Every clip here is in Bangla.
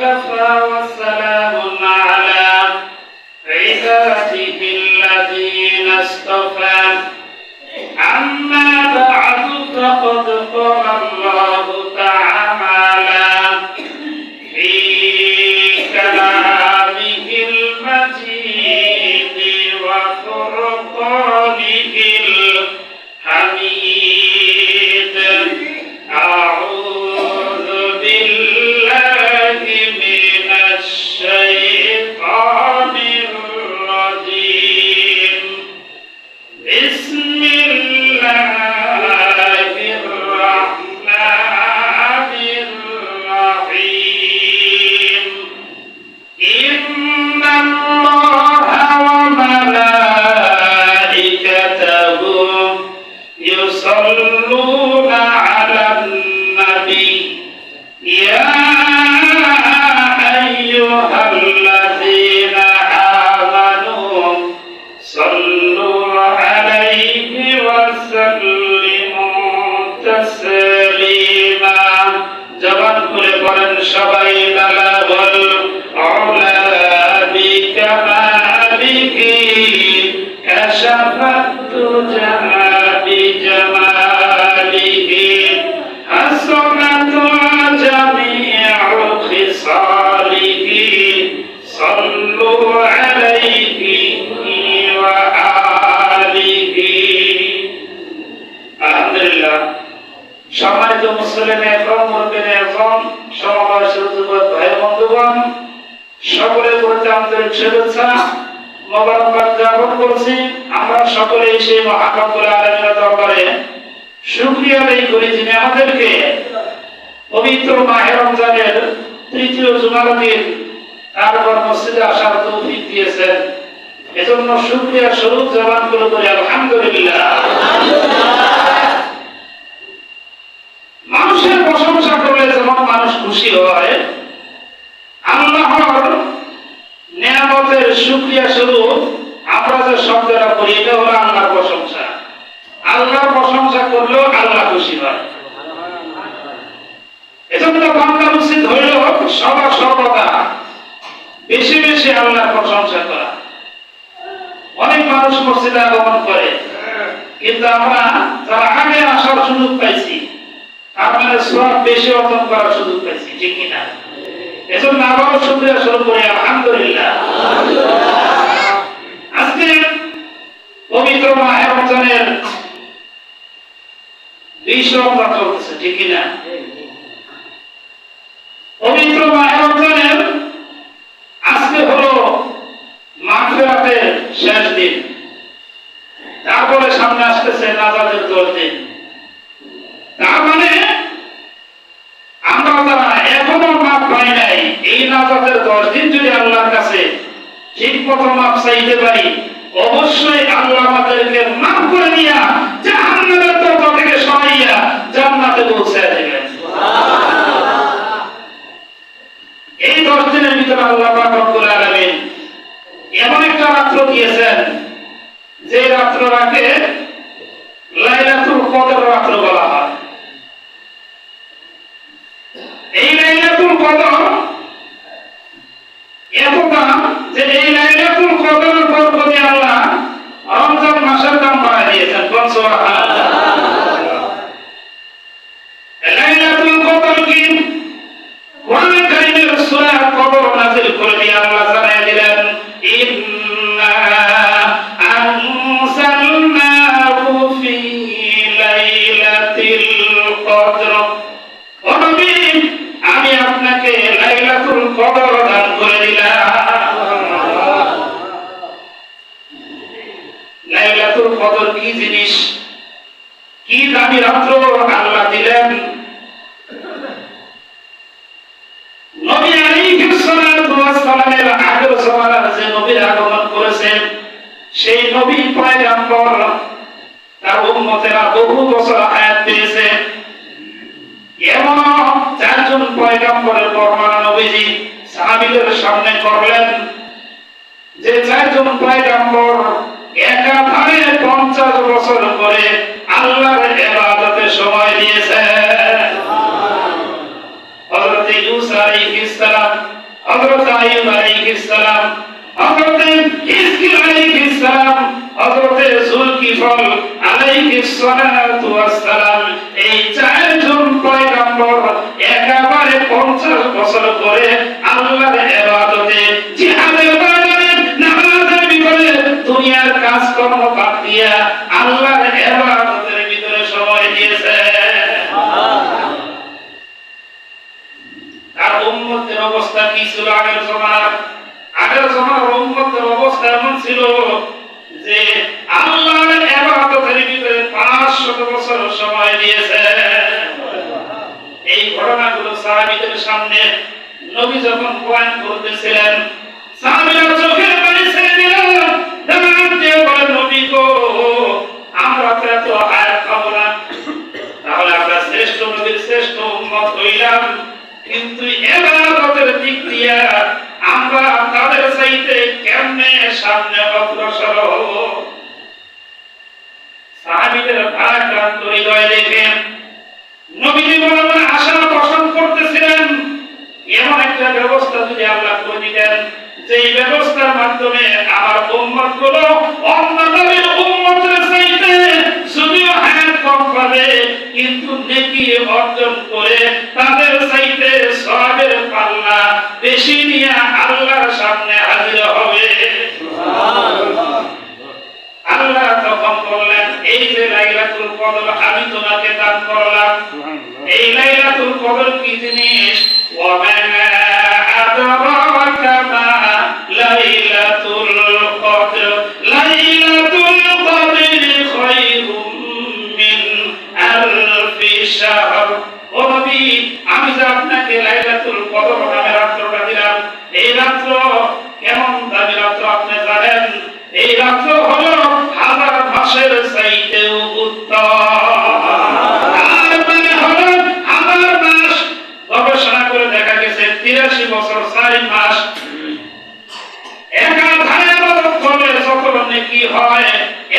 وكفى وسلام على عباده الذين اصطفى أما بعد فقد قال الله تعالى في كلامه المجيد وفرقانه الحميد أعوذ بالله من الشيطان الرجيم بسم الله الرحمن الرحيم إن الله وملائكته يصلون على النبي يا أيها الذين آمنوا صلوا عليه وسلموا تسليما জবান খুলে পড়েন সবাই বালাগুল আউলা বিকামালিহি কাশাফাত তুজা বিজামালিহি হাসানাতু জামিউ খিসালিহি সাল্লু আলাইহি ওয়া আলিহি। আলহামদুলিল্লাহ। সম্মানিত মুসলিম এবং মুমিন এবং সমাবেশের যুবক ভাই বন্ধুগণ, সকলের প্রতি আন্তরিক শুভেচ্ছা মোবারকবাদ জ্ঞাপন করছি। আমরা সকলেই সেই মহান রব্বুল আলামিনের দরবারে শুকরিয়া আদায় করি যিনি আমাদেরকে পবিত্র মাহে রমজানের তৃতীয় জুমার দিন তারপর মসজিদে আসার তৌফিক দিয়েছেন। এজন্য শুকরিয়া স্বরূপ জবান খুলে বলি আলহামদুলিল্লাহ। মানুষের প্রশংসা করলে যেমন মানুষ খুশি হয়, আল্লাহর নিয়ামতের শুকরিয়া স্বরূপ আমরা যে শব্দটা করি এটা হলো আল্লাহর প্রশংসা। আল্লাহর প্রশংসা করলেও আল্লাহ খুশি হয়। এজন্য বান্দার উচিত হইল সর্বদা বেশি বেশি আল্লাহর প্রশংসা করা। অনেক মানুষ মসজিদে আগমন করে, কিন্তু আমরা যারা আগে আসার সুযোগ পাইছি আপনার সওয়াব বেশি অর্জন করার সুযোগ পাইছি, ঠিক কিনা? এজন্য আবারও শুকরিয়া স্বরূপ করি আলহামদুলিল্লাহ। আজকে পবিত্র মাহে রমজানের 20 রমজান চলতেছে, ঠিক কিনা? পবিত্র মাহে রমজানের আজকে হলো মাগফিরাতের শেষ দিন, তারপরে সামনে আসতেছে নাজাতের 10 দিন। তার মানে আমরা যারা এখনো মাপ পাই নাই, এই নাজাতের 10 দিন যদি আল্লাহর কাছে ঠিক মতো মাপ চাইতে পারি, অবশ্যই আল্লাহ আমাদেরকে মাফ করে দিয়া জাহান্নামের দরজা থেকে সরাইয়া জান্নাতে পৌঁছায় দেবেন। এই 10 দিনের ভিতরে আল্লাহ পাক রব্বুল আলামিন এমন একটা রাত্র দিয়েছেন যে রাত্রটাকে লাইলাতুল কদর রাত্র বলা হয়। এই লাইলাতুল কদর এত দাম যে এই লাইলাতুল কদরের বরকতে আল্লাহ রমজান মাসের দাম বাড়ায় দিয়েছেন। কোন সুবহানাল্লাহ। লাইলাতুল কদর কি? কোরআন কারীমের সূরা কদর নাযিল করে দিয়ে আল্লাহ জানিয়ে দিলেন, ইন্না আনজালনাহু ফি লাইলাতিল কদর। ও নবী, আমি আপনাকে লাইলাতুল কদর দান করে দিলাম। লাইলাতুল কদর কি জিনিস, কি দামি রাত্র আল্লাহ দিলেন। নবী আলাইহিস সালাতু ওয়াস সালামের আগের জামানার যে নবীর আগমন করেছেন, সেই নবী পয়গম্বর তার উম্মতেরা বহু বছর হায়াত পেয়েছে। এমন 4 জন পয়গম্বরের বর্ণনা নবীজি সাহাবীদের সামনে করলেন যে 4 জন পয়গম্বর একাধারে 50 বছর করে আল্লাহর ইবাদতে সময় দিয়েছে। হযরত ইউসা আলাইহিস সালাম, হযরত আইয়ুব আলাইহিস সালাম, হযরত হিজকিল আলাইহিস সালাম, হযরত যুলকিফল আলাইহিস সালাতু ওয়াস সালাম, এই চারজন পয়গম্বর একেবারে 50 বছর করে আল্লাহর ইবাদতে, জিহাদের ময়দানে, নামাজের ভিতরে, দুনিয়ার কাজকর্ম বাদ দিয়া আল্লাহর ইবাদতের ভিতরে সময় দিয়েছে। আর উম্মতের অবস্থা কি ছিল আগের জমানার? আগের জমানার উম্মতের অবস্থা এমন ছিল যে আল্লাহর ইবাদতের ভিতরে 500 বছর সময় দিয়েছে। এই ঘটনাগুলো সাহাবীদের সামনে নবী যখন বয়ান করতেছিলেন, সাহাবীরা চোখের পানি ছেড়ে দিলেন, দাঁড়াতে দিয়ে বলেন, নবী গো, আমরা তো এত আয়াত পাবো না, তাহলে আমরা শ্রেষ্ঠ নবীর শ্রেষ্ঠ উম্মত হইলাম, কিন্তু ইবাদতের দিক দিয়ে আমরা তাদের চাইতে কেমনে সামনে অগ্রসর হব? সাহাবীদের ভারাক্রান্ত হৃদয় দেখেন নবীজি মনে মনে আশা পোষণ করতেছিলেন, এমন একটা ব্যবস্থা যদি আল্লাহ করে দিতেন, যেই ব্যবস্থার মাধ্যমে আমার উম্মতগুলো অন্য নবীর উম্মতের চাইতে যদিও হায়াত কম পাবে, কিন্তু নেকি অর্জন করে তাদের চাইতে সওয়াবের পাল্লা বেশি নিয়ে আল্লাহর সামনে হাজির হবে। সুবহানাল্লাহ। আল্লাহ তখন বললেন, এই যে লাইলাতুল কদর আমি তোমাকে দান করলাম, এই লাইলাতুল কদর কি জিনিস? ওয়া মা আদরাকা মা লাইলাতুল কদর, লাইলাতুল কদর খায়রুম মিন আলফি শাহর। ও নবী, আমি যে আপনাকে লাইলাতুল কদর নামে রাত্রটা দিলাম, এই রাত্র কেমন দামি রাত্র আপনি জানেন? এই রাত্র হলো 1000 মাসের চাইতেও উত্তম। আর মানে হলো 1000 মাস, গবেষণা করে দেখা গেছে 83 বছর 4 মাস একাধারে ইবাদত করলে যত নেকি হয়,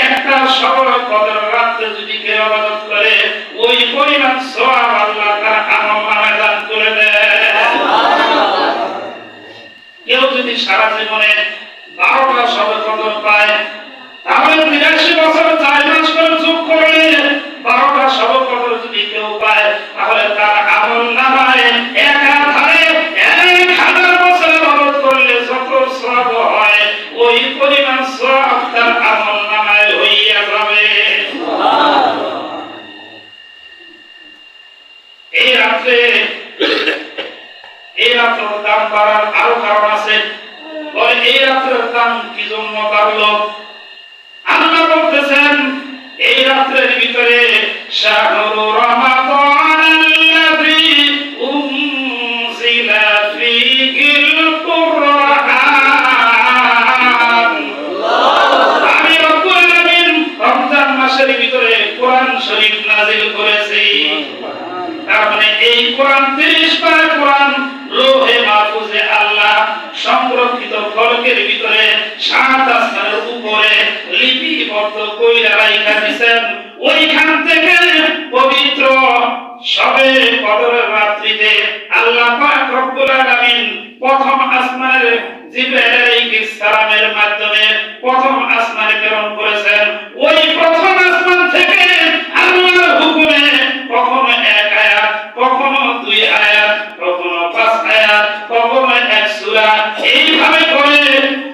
একটা সবর কদর রাতে যদি কেউ ইবাদত করে, ওই পরিমাণ সওয়াব আল্লাহ তার আমলনামায় দান করে দেয়। কেউ যদি সারা জীবনে 12টা সবর কদর পায়, তাহলে 83 বছর 4 মাস করে যোগ করলে 12টা সবর কদর যদি কেউ পায়, তাহলে তার আমলনামায় একাধারে 1000 বছর ইবাদত করলে যত সওয়াব হয়, ওই পরিমাণ সওয়াব তার আমলনামায় হইয়া যাবে। সুবহানাল্লাহ। এই রাত্রের দাম বাড়ার আরো কারণ আছে। বলে এই রাত্রের দাম কি জন্য বাড়লো? আল্লাহ বলতেছেন, এই রাত্রের ভিতরে শাহরু রমাদানাল্লাযী উনজিলা ফীহিল কুরআন। আমি রব্বুল আলামিন রমজান মাসের ভিতরে কোরআন শরীফ নাযিল করেছি। তার মানে এই কোরআন 30 পারা কোরআন লোহে মাহফুজে আল্লাহ সংরক্ষিত ফলকের ভিতরে 7 আসমানের উপরে লিপিবদ্ধ কইরা রাইখা দিয়েছেন। ওইখান থেকে পবিত্র শবে কদরের রাত্রিতে আল্লাহ পাক রব্বুল আলামিন প্রথম আসমানের জিবরাইল আলাইহিস সালামের মাধ্যমে প্রথম আসমানে প্রেরণ করেছেন। ওই প্রথম আসমান থেকে আল্লাহর হুকুমে কখনো 1 আয়াত, কখনো 2 আয়াত, কখনো 5 আয়াত, কখনো 1 সূরা, এইভাবে করে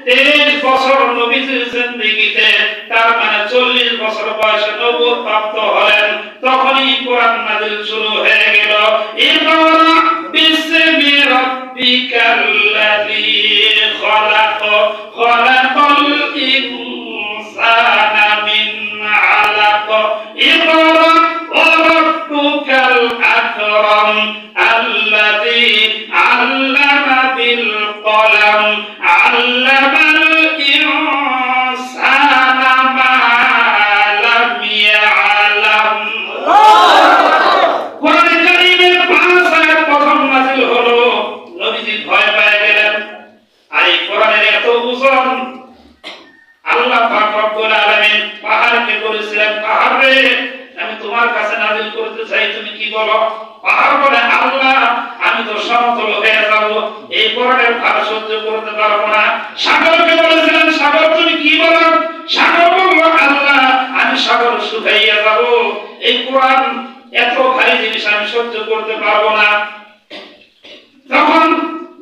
23 বছর নবীজির জিন্দেগিতে, তার মানে 40 বছর বয়সে নবুয়ত প্রাপ্ত হলেন, তখনই কোরআন নাযিল শুরু হয়ে গেল। ইকরা বিসমি রাব্বিকাল্লাযী খলাক, খলাকাল ইনসানা মিন আলাক, ইকরা ওয়া রাব্বুকাল আকরাম আল্লাযী আল্লামা বিল কলম, আল্লামাল ইনসানা মা লাম ইয়ালাম। কোরআন কারীমের 5 আয়াত প্রথম নাযিল হলো, নবীজি ভয় পেয়ে গেলেন। আর এই কোরআনের এত ওজন, আল্লাহ পাক রব্বুল আলামিন পাহাড়কে বলেছিলেন, পাহাড় রে, আমি তো তোমার কাছে নাজিল করতে চাই, তুমি কি বলো? পাহাড় বলে, আল্লাহ আমি তো সমতল হয়ে যাব, এই কোরআনের ভার সহ্য করতে পারবো না। সাগরকে বলেছিলেন, সাগর তুমি কি বলো? সাগর বলল, আল্লাহ আমি সাগর শুকাইয়া যাব, এই কোরআন এত ভারী জিনিস আমি সহ্য করতে পারবো না। তখন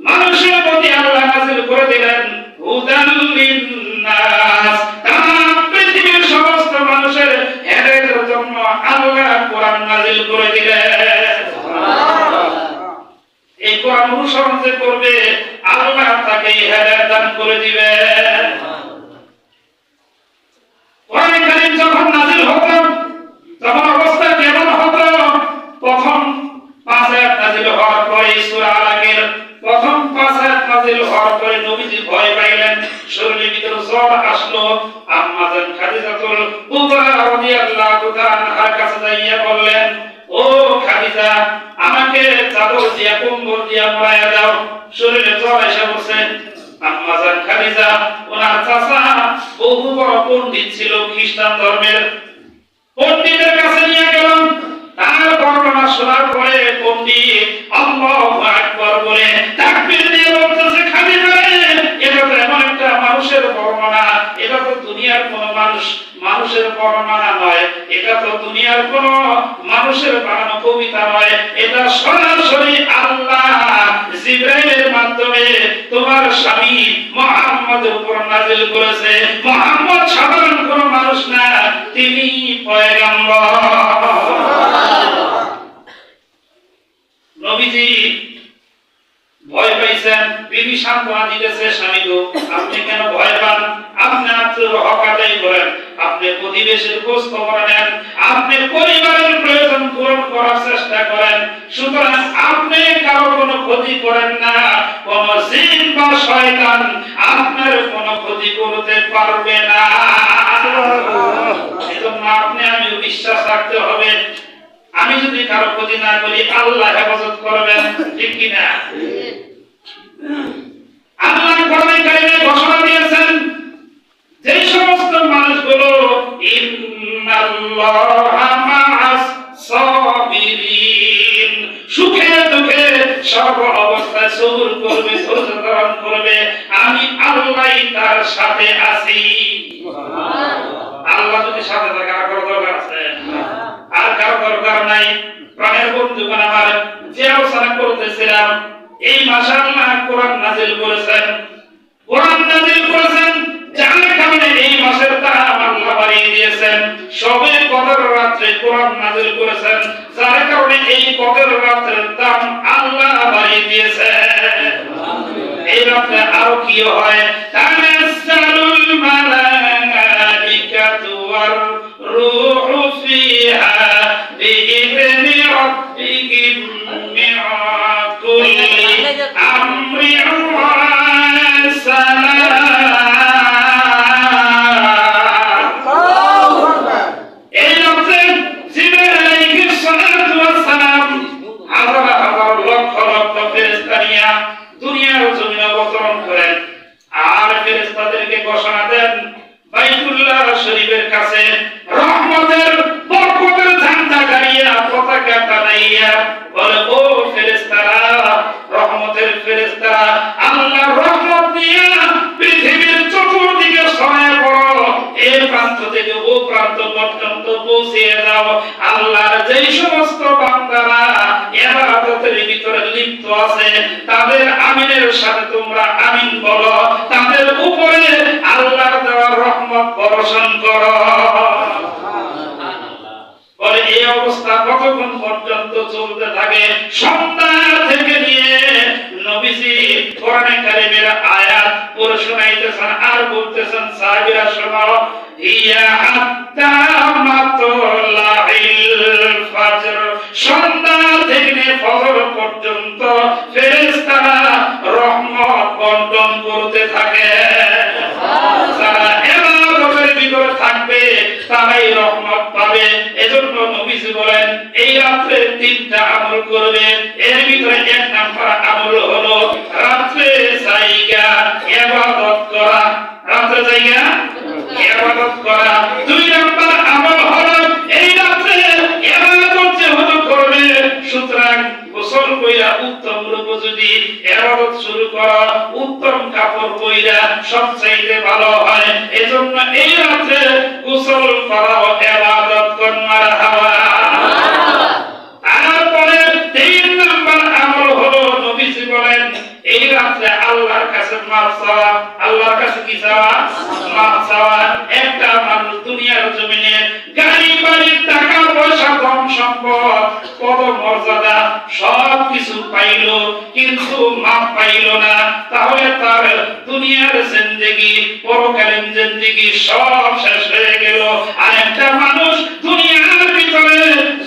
মানুষের প্রতি আল্লাহ নাযিল করে দিলেন হুদাল লিন্নাস, তাম পৃথিবীর সমস্ত মানুষের হেদায়েতের জন্য আল্লাহ কোরআন নাযিল করে দিলেন। সুবহানাল্লাহ। এই কোরআন অনুসরণ যে করবে আল্লাহ তাকে হেদায়েত দান করে দিবেন। কোরআন কারীম যখন নাযিল হতো তখন অবস্থা কেমন হতো? প্রথম 5 আয়াত নাযিল হওয়ার পরে সূরা আলাকের প্রথম 5 আয়াত নাযিল হওয়ার পরে নবীজি ভয় পাইলেন, শরীরের ভিতরে জ্বর আসলো। আম্মা জান খাদিজাতুল কুবরা রাদিয়াল্লাহু তাআলা আনহার কাছে যাইয়া বললেন, ও খাদিজা, আমাকে চাদর দিয়া কম্বল দিয়া মোড়াইয়া দাও, শরীরে জ্বর এসে বসে। আম্মা জান খাদিজা ওনার চাচা বহু বড় পণ্ডিত ছিল খ্রিস্টান ধর্মের, পণ্ডিতের কাছে নিয়ে গেলাম। তার বর্ণনা শোনার পরে পণ্ডিত আল্লাহু আকবার বলে তাকবীর দিয়ে বলতেছে, খাদিজা এটা তো এমন একটা মানুষের বর্ণনা, এটা তো দুনিয়ার কোন মানুষের বর্ণনা নয়, এটা তো দুনিয়ার কোন মানুষের বানানো কবিতা নয়, এটা সরাসরি আল্লাহ জিবরাইলের মাধ্যমে তোমার স্বামী মুহাম্মদের উপর নাযিল করেছে। মুহাম্মদ সাধারণ কোন মানুষ না, তিনি পয়গম্বর। নবীজি ভয় পাইছেন, বিবি সান্ত্বনা দিতেছে, স্বামী গো আপনি কেন ভয় পান? আপনি আপনার হক আদায় করেন, আপনি প্রতিবেশীর খোঁজ খবর নেন, আপনি পরিবারের প্রয়োজন পূরণ করার চেষ্টা করেন, সুতরাং আপনি কারো কোনো ক্ষতি করেন না, কোন জিন বা শয়তান আপনার কোনো ক্ষতি করতে পারবে না। এজন্য আপনি আমি বিশ্বাস রাখতে হবে, আমি যদি কারো ক্ষতি না করি আল্লাহ হেফাজত করবেন, ঠিক কি না? আল্লাহ কোরআনে কারিমে ঘোষণা দিয়েছেন, যে সমস্ত মানুষগুলো ইন্নাল্লাহা মা'আস সাবিরিন, সুখে দুঃখে সব অবস্থায় সবর করবে, ধৈর্য ধারণ করবে, আমি আল্লাহই তার সাথে আছি। সুবহানাল্লাহ। আল্লাহ যদি সাথে থাকে আর কারো দরকার আছে? আর কারো দরকার নাই। প্রাণের বন্ধুগণ আমার, যে আলোচনা করতেছিলাম, এই মাসে আল্লাহ কোরআন নাযিল করেছেন, কোরআন নাযিল করেছেন যার কারণে এই মাসের দাম আল্লাহ বাড়িয়ে দিয়েছেন। সবে কদর রাতে কোরআন নাযিল করেছেন, যার কারণে এই কদর রাতের দাম আল্লাহ বাড়িয়ে দিয়েছেন। এই রাতে আরো কি হয়? তানাজ্জালুল মালাইকাতু ওয়ার রূহু ফিহা বিইذনি রাব্বিহিম মিন কুল্লি আমরিন ওয়া সালাম। আল্লাহু আকবার। এই রাতে জিবরাইল আলাইহিস সালাতু ওয়াস সালাম হাজার হাজার লক্ষ লক্ষ ফেরেশতা নিয়ে দুনিয়ার জমিনে অবতরণ করেন, আর ফেরেশতাদেরকে ঘোষণা দেন বাইতুল্লাহ শরীফের কাছে রহমতের বরকতের ঝান্ডা গাড়িয়া পতাকা টানাইয়া বলে, ও ফেরেশতারা, রহমতের ফেরেশতারা, আল্লাহর রহমত নিয়ে পৃথিবীর চতুর্দিকে ছড়িয়ে পড়ো, এই প্রান্ত থেকে ও প্রান্ত পর্যন্ত পৌঁছে যাও। আল্লাহর যেই সমস্ত বান্দারা ইবাদতের ভিতরে লিপ্ত আছে তাদের আমিনের সাথে তোমরা আমিন বলো, তাদের উপরে আল্লাহর দেওয়া রহমত বর্ষণ করো। বলে এই অবস্থা কতক্ষণ পর্যন্ত চলতে থাকে? সন্ধ্যা থেকে নিয়ে নবীজি কোরআনে কারীমের আয়াত পড়ে শোনাইতেছেন আর বলতেছেন, সাহাবীরা শোনো, ইয়া হাত্তা মাতলাইল ফজর, সন্ধ্যা থেকে ফজর পর্যন্ত ফেরেশতারা রহমত বন্টন করতে থাকে। যারা ইবাদতের ভিতরে থাকবে তারাই রহমত পাবে। এজন্য নবীজি বলেন, এই রাতে 3টা আমল করবে, এর ভিতরে 1 নাম্বার আমল হলো রাতে জায়গা ইবাদত করা, রাতে জায়গা ইবাদত করা। 2 নাম্বার আমল হলো এই রাতে করো, উত্তম কাপড় পইরা সবচাইতে ভালো হয়। এজন্য এই রাতে গোসল করো, ইবাদত করো। মারহাবা। তারপরে 3 নাম্বার আমল হলো নবীজি বলেন এই রাতে আল্লাহর কাছে মাফ চাওয়া। আল্লাহর কাছে কি চাওয়া? মাফ চাওয়া। একটা মানুষ দুনিয়ার জমিনে গাড়ি বাড়ি টাকা পয়সা ধন সম্পদ পদ মর্যাদা সব কিছু পাইলো কিন্তু মাফ পাইলো না, তাহলে তার দুনিয়ার জিন্দেগি পরকালীন জিন্দেগি সব শেষ হয়ে গেল। আর একটা মানুষ দুনিয়ার ভিতরে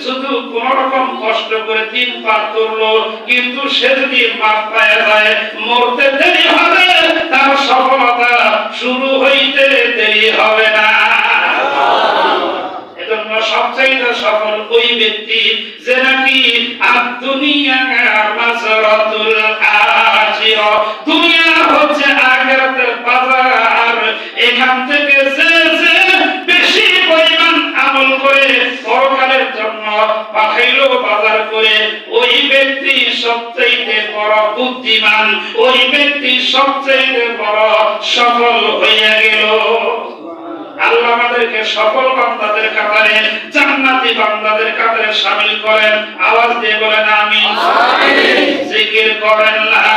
শুধু কোন রকম কষ্ট করে দিন পার করলো কিন্তু সে যদি মাফ পায় যায় মরতে দেরি হবে, তার সফলতা শুরু হইতে দেরি হবে না। এজন্য সবচাইতে সফল ওই ব্যক্তি যে নাকি দুনিয়া মাসরাতুল আখিরা, দুনিয়া হচ্ছে আখিরাতের বাজার। এখান থেকে যে যে বেশি পরিমাণ আমল করে পরকালের জন্য পাঠাইলো বাজার করে, ওই ব্যক্তি সবচাইতে বড় বুদ্ধিমান, ওই ব্যক্তি সবচাইতে বড় সফল হইয়া গেল। আল্লাহ আমাদেরকে সফল বান্দাদের কাতারে, জান্নাতি বান্দাদের কাতারে শামিল করেন। আওয়াজ দিয়ে বলেন আমিন। জিকির করেন লা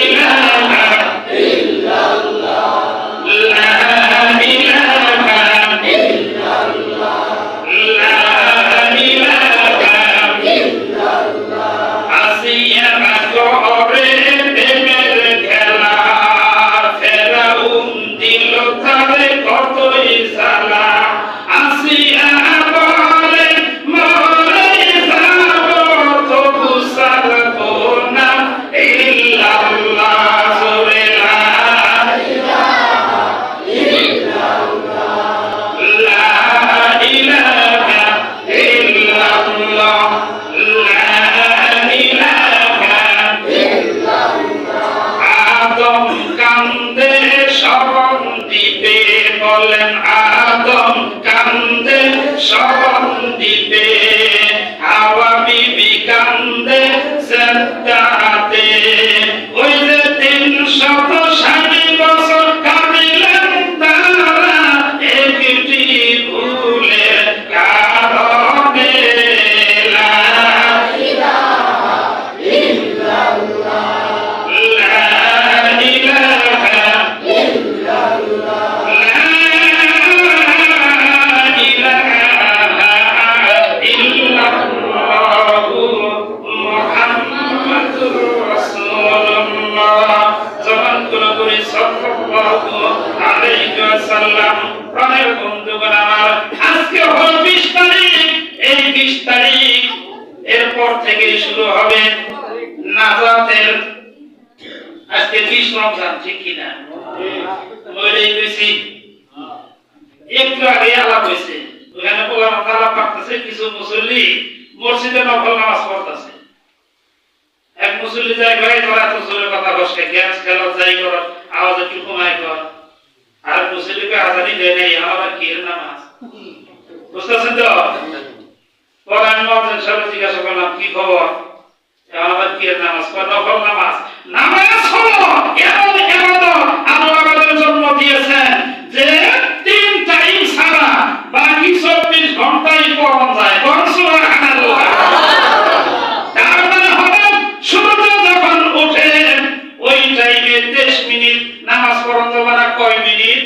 ইলাহা ইল্লাল্লাহ, লা ইলাহা ইল্লাল্লাহ, লা ইলাহা ইল্লাল্লাহ। আসিয়া করে প্রেমের খেলা, ফেরাউন দিল তারে কতই সালা। আসিয়া বলে মরে যাব তবু সারবো না ইল্লাল্লাহ, জোরে লা ইলাহা ইল্লাল্লাহ, লা ইলাহা ইল্লাল্লাহ, লা ইলাহা ইল্লাল্লাহ। আদম কান্দে শবন দিবে, বলেন আদম কান্দে শবন দিবে, হাওয়া বিবি কান্দে জান্নাতে। ওই যে 360 বছর কাঁদিলেন তারা একটি ভুলের কারণে। লা ইলাহা ইল্লাল্লাহ, লা ইলাহা ইল্লাল্লাহ, লা ইলাহা ইল্লাল্লাহু মুহাম্মাদুর রাসূলুল্লাহ। জবান করে বলি সাল্লাল্লাহু আলাইহি ওয়াসাল্লাম। প্রাণের বন্ধুগণ আমার, আজকে হলো 20 তারিখ। এই 20 তারিখ এরপর থেকে শুরু হবে নাজাতের। আজকে 20 রমজান, ঠিক কি না? ওইটাই কইছি। একটু আগে আলাপ হয়েছে, ওখানে বললাম তালা পাকতেছে, কিছু মুসল্লি মসজিদে নফল নামাজ পড়তেছে। এক মুসল্লি যাই ভাই তোরা এত জোরে কথা বসে গ্যাস খেলো যাই কর, আওয়াজ একটু কমাই কর। আর মুসল্লিকে আজানি দেয় নাই, আমার কি এর নামাজ বুঝতেছেন তো? পরে আমি মহাজন সাহেব জিজ্ঞাসা করলাম কি খবর, আমার কি এর নামাজ? নফল নামাজ। নামাজ হলো এমন ইবাদত আল্লাহ আমাদের জন্য দিয়েছেন যে 3 টাইম ছাড়া বাকি 24 ঘন্টাই পড়া যায়। বলুন সুবহানাল্লাহ। তার মানে হবে সূর্য যখন ওঠে ওই টাইমে 23 মিনিট নামাজ পড়া যাবে না। কয় মিনিট?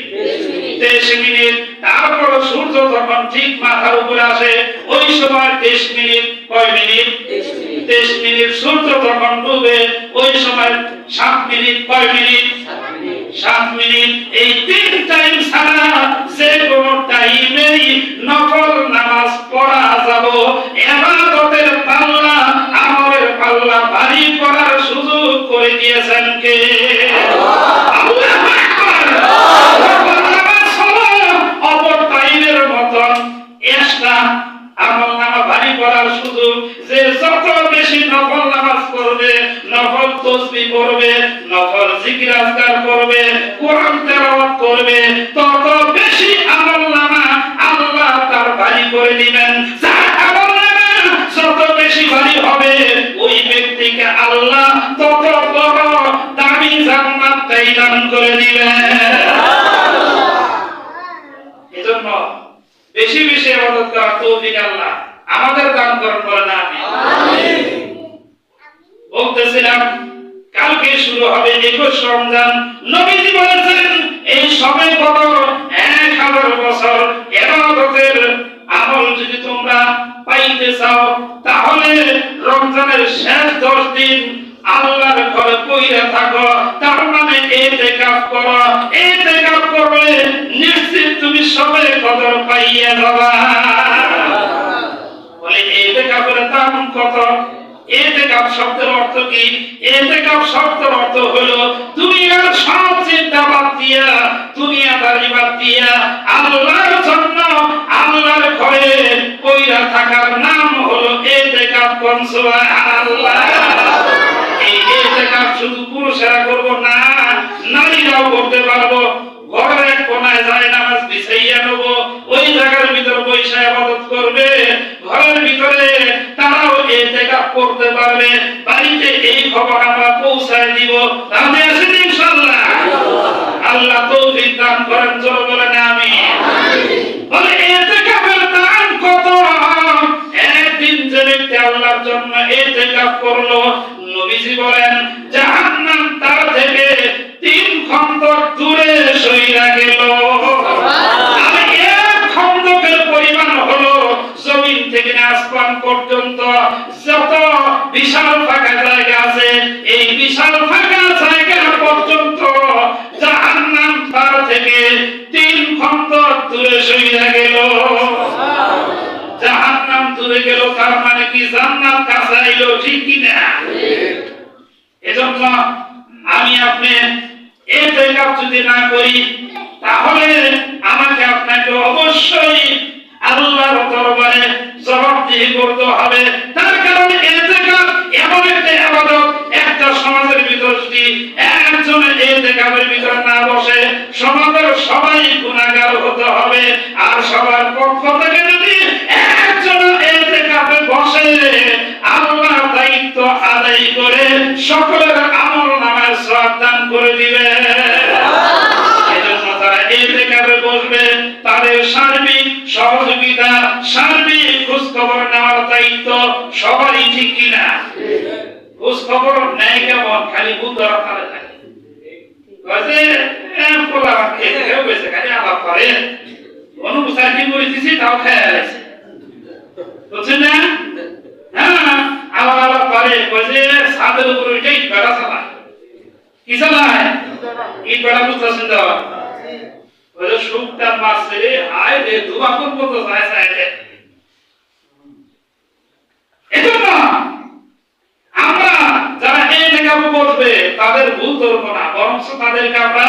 23 মিনিট। তারপর সূর্য যখন ঠিক মাথার উপরে আসে ওই সময় 23 মিনিট। কয় মিনিট? 23 মিনিট। সূর্য যখন ডুবে ওই সময় 7 মিনিট। কয় মিনিট? 7 মিনিট। এই 3 টাইম ছাড়া যে কোনো টাইমেই নফল নামাজ পড়া যাবে। ইবাদতের পাল্লা, আমলের পাল্লা ভারী করার সুযোগ করে দিয়েছেন কে? আল্লাহু আকবার। নফল নামাজ হলো অপর টাইমের মতন এক্সট্রা আমল নামা ভারী করার সুযোগ। যে যত বেশি নফল নামাজ পড়বে, নফল তাসবিহ পড়বে, নফল জিকির আজকার করবে, কোরআন তেলাওয়াত করবে, তত বেশি আমল নামা আল্লাহ তার ভারী করে দিবেন। যার আমল নামা যত বেশি ভারী হবে ওই ব্যক্তিকে আল্লাহ তত বড় দামি দান করে দিবেন। এজন্য বেশি বেশি ইবাদত করার তৌফিক আল্লাহ আমাদের দান করেন, বলেন আমিন। বলতেছিলাম কালকে শুরু হবে 21 রমজান। নবীজি বলেছেন এই সবে কদর 1000 বছর ইবাদতের আমল যদি তোমরা পাইতে চাও তাহলে রমজানের শেষ 10 দিন আল্লাহর ঘরে কইরা থাকো, তার মানে ইতিকাফ করো। ইতিকাফ করলে নিশ্চিত তুমি সবে কদর পাইয়া যাবা। বলে ইতিকাফের দাম কত? ইতিকাফ শব্দের অর্থ কি? ইতিকাফ শব্দের অর্থ হলো দুনিয়ার সব চিন্তা বাদ দিয়া, দুনিয়াদারি বাদ দিয়া আল্লাহর জন্য আল্লাহর ঘরে কইরা থাকার নাম হলো ইতিকাফ। কোন সুবহানাল্লাহ। এই ইতিকাফ শুধু পুরুষেরা করব না, নারীরাও করতে পারবো। ঘরের এক কোনায় যায় নামাজ বিছাইয়া নেব, ওই জায়গার ভিতর বৈশা ইবাদত করবে। ঘরের ভিতরে তারাও ইতিকাফ করতে পারবে। বাড়িতে এই খবর আমরা পৌঁছায় দিব। রাজি আছেন ইনশাআল্লাহ? আল্লাহ তৌফিক দান করেন, জোরে বলেন আমিন। বলে ইতিকাফের দাম কত? একদিন যে ব্যক্তি আল্লাহর জন্য ইতিকাফ করলো, নবীজি বলেন জাহান্নাম তার থেকে 3 খন্দক দূরে সইরা গেল। আর এক খন্দকের পরিমাণ হলো জমিন থেকে আসমান পর্যন্ত যত বিশাল ফাঁকা জায়গা আছে, এই বিশাল ফাঁকা জায়গা পর্যন্ত জাহান্নাম তার থেকে 3 খন্দক দূরে সইরা গেল। জাহান্নাম দূরে গেল তার মানে কি জান্নাত কাছে আইলো, ঠিক কি না? এজন্য আমি আপনি ইতিকাফ যদি না করি তাহলে আমাকে আপনাকে অবশ্যই আল্লাহর দরবারে জবাবদিহি করতে হবে। তার কারণে ইতিকাফ এমন একটা ইবাদত, একটা সমাজের ভিতর যদি একজন ইতিকাফের ভিতর না বসে সমাজের সবাই গুনাহগার হতে হবে। আর সবার পক্ষ থেকে যদি একজন ইতিকাফে বসে আল্লাহর দায়িত্ব আদায় করে সকলের আমল নামায় সওয়াব দান করে দিবে। এজন্য যারা ইতিকাফে বসবে তাদের সার্বিক সহযোগিতা, সার্বিক খোঁজ খবর নেওয়ার দায়িত্ব সবারই, ঠিক কিনা? খোঁজ খবর নেয় কেমন? খালি ভুল ধরা তালে থাকে, খালি আলাপ করে, অনুপচার কি করেছি তাও খেয়ে আছে, বুঝছেন না? হ্যাঁ, আলাপ করে ছাদের উপরে উঠে ইট বেড়া চালায়। কি চালায়? ইট বেড়া বুঝতেছেন তো? সুখটা মাসে আয় রে ধোয়া করবো তো এজন্য আমরা যারা ইতিকাফে বসবে তাদের ভুল ধরবো না, বরং তাদেরকে আমরা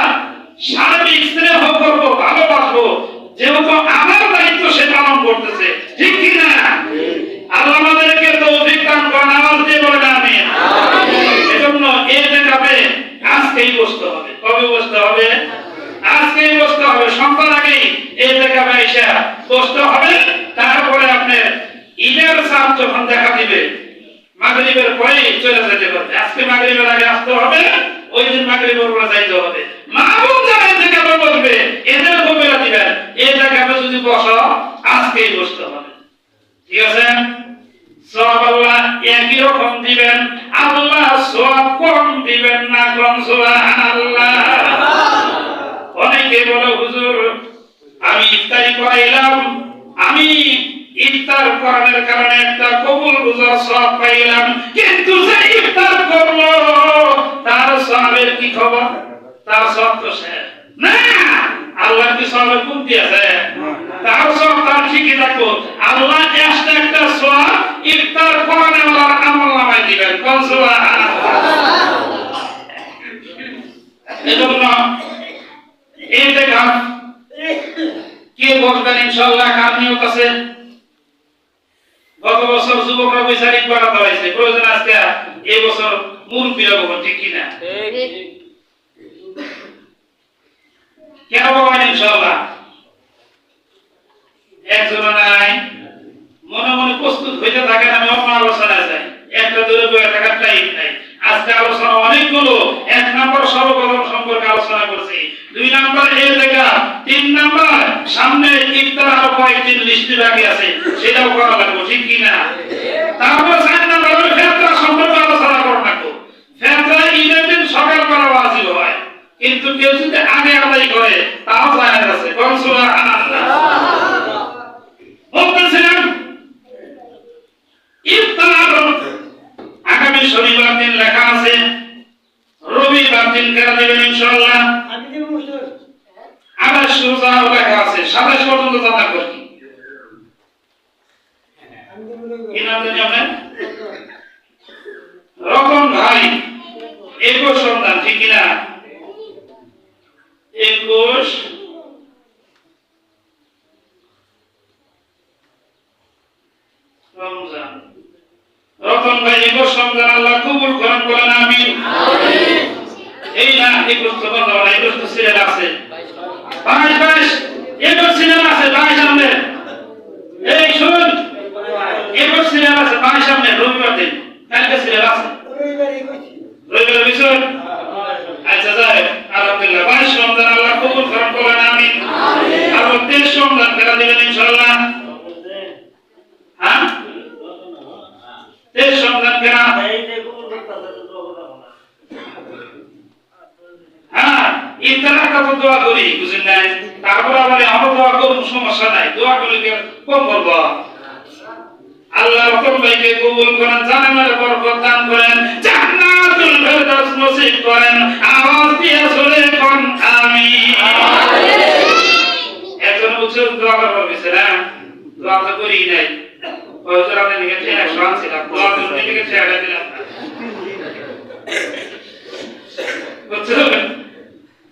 সার্বিক স্নেহ করবো, ভালোবাসবো, যেহেতু আমার দায়িত্ব সে পালন করতেছে, ঠিক কিনা? আল্লাহ আমাদেরকে তৌফিক দান করেন, আওয়াজ দিয়ে বলেন আমিন। এজন্য ইতিকাফে আজকেই বসতে হবে। কবে বসতে হবে? আজকেই বসতে হবে। সন্ধ্যার আগেই ইতিকাফে এসে বসতে হবে। তারপরে আপনার ঈদের চাঁদ যখন দেখা দিবে মাগরিবের পরে চলে যেতে পারবে। আজকে মাগরিবের আগে আসতে হবে, ওই দিন মাগরিবের পরে যাইতে হবে। মাহবুব যারা ইতিকাফে বসবে এদের কবিরা দিবেন, ইতিকাফে যদি বসো আজকেই বসতে হবে, ঠিক আছে? সওয়াব আল্লাহ একই রকম দিবেন, আল্লাহ সওয়াব কম দিবেন না। কোন সুবহানাল্লাহ। অনেকে বলে হুজুর আমি ইফতারি করাইলাম, আমি ইফতার করানোর কারণে একটা কবুল রোজার সওয়াব পাইলাম, কিন্তু যে ইফতার করলো তার সওয়াবের কি খবর? তার সওয়াব তো শেষ না। আল্লাহ কি সওয়াবের কমতি আছে? তার সওয়াব তার ঠিকই থাকবো। আল্লাহ একটা সওয়াব ইফতার করানোর আমলনামায় দিবেন। কোন সুবহানাল্লাহ। এজন্য ইতিকাফ কে বসবেন ইনশাআল্লাহ, কার নিয়ত আছে? গত বছর যুবকরা বৈশাখ বাড়া দাঁড়াইছে, প্রয়োজন আজকে এই বছর মুরব্বীরা বলবেন, ঠিক কিনা? কেন বলবেন ইনশাআল্লাহ? একজন নাই, মনে মনে প্রস্তুত হইতে থাকেন, আমি অন্য আলোচনায় যাই, একটা দূরে বয়ে থাকার টাইম নাই। আজকে আলোচনা অনেকগুলো। 1 নম্বর সর্বপ্রথম সম্পর্কে আলোচনা করছি। 2 নাম্বার এই জায়গা, 3 নাম্বার সামনে ইফতার আর কয়েকদিন লিস্টে বাকি আছে, সেটাও করা লাগবে, ঠিক কি না? তারপর 4 নাম্বার হলো ফিতরা সম্পর্কে আলোচনা করব না। ফিতরা ঈদের দিন সকাল করা ওয়াজিব হয়, কিন্তু কেউ যদি আগে আদায় করে তাও জায়েজ আছে। কোন সুবহানাল্লাহ। বলতেছিলাম ইফতার আগামী শনিবার দিন লেখা আছে, রবিবার দিন কেনা দেবেন ইনশাআল্লাহ। আবার সুজা লেখা আছে 27 পর্যন্ত জানা করি। কি নাম জানি আপনার? রতন ভাই 21 সন্তান, ঠিক কি না? 21 রমজান। রতন ভাই 21 রমজান আল্লাহ কবুল করেন, বলেন আমিন। আমিন। এই না 21 তো বন্ধ না, 21 তো সিরিয়াল আছে, 22 21 সিরিয়াল আছে, 22 সামনে। এই শুন, 21 সিরিয়াল আছে, 22 সামনে, রবিবার দিন কালকে সিরিয়াল আছে, রবিবার বিষয়। আচ্ছা যাই, আলহামদুলিল্লাহ 22 রমজান আল্লাহ কবুল করেন, বলেন আমিন। আমিন। আর 23 রমজান কেনা দিবেন ইনশাআল্লাহ। হ্যাঁ 23 রমজান কেনা, হ্যাঁ ইফতারটা তো দোয়া করি, বুঝেন নাই? তারপর আবার আমরা দোয়া করব, সমস্যা নাই, দোয়া করলে কম করব। আল্লাহ রকম ভাইকে কবুল করেন, জান্নাতের বরকত দান করেন, জান্নাতুল ফেরদাউস নসিব করেন। আওয়াজ দিয়ে চলে কোন আমিন। একজন উচ্চ দোয়া করবে বিছরা, দোয়া তো করি নাই, হুজুর আপনি লিখেছেন 100 আনছিলাম, দোয়া করতে লিখেছে 1 দিলাম। বুঝছেন?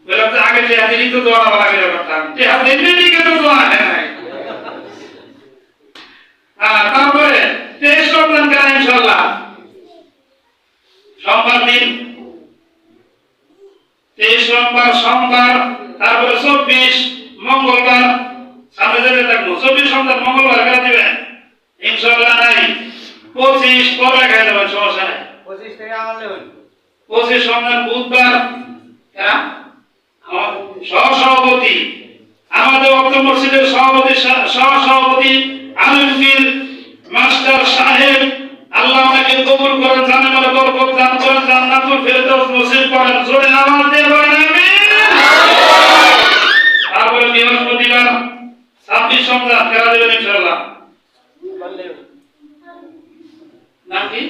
বলে তো আগে যে দিনই তো দোয়া করা লাগে করতাম, যে দিনই লিখে তো দোয়া হয় নাই। তারপরে 23 রমজান কেনা ইনশাআল্লাহ, সোমবার দিন, 23 রোববার সোমবার, তারপরে 24 মঙ্গলবার, সামনে যেতে থাকবো। 24 রমজান মঙ্গলবার কেনা দিবেন ইনশাআল্লাহ। নাই 25 পরে খাই দেবেন, সমস্যা নাই। 25 থেকে আমলে হই। 25 রমজান বুধবার, হ্যাঁ সহসভাপতি আমাদের বক্তব্য মসজিদের সহসভাপতি আলমগীর মাস্টার সাহেব, আল্লাহ ওনাকে কবুল করেন, জান্নাতের বরকত দান করেন, জান্নাতুল ফেরদাউস নসিব করেন। জোরে আওয়াজ দিয়ে বলেন আমিন। তারপরে বৃহস্পতিবার 26 রমজান কেনা দেবেন ইনশাআল্লাহ। নাম কি?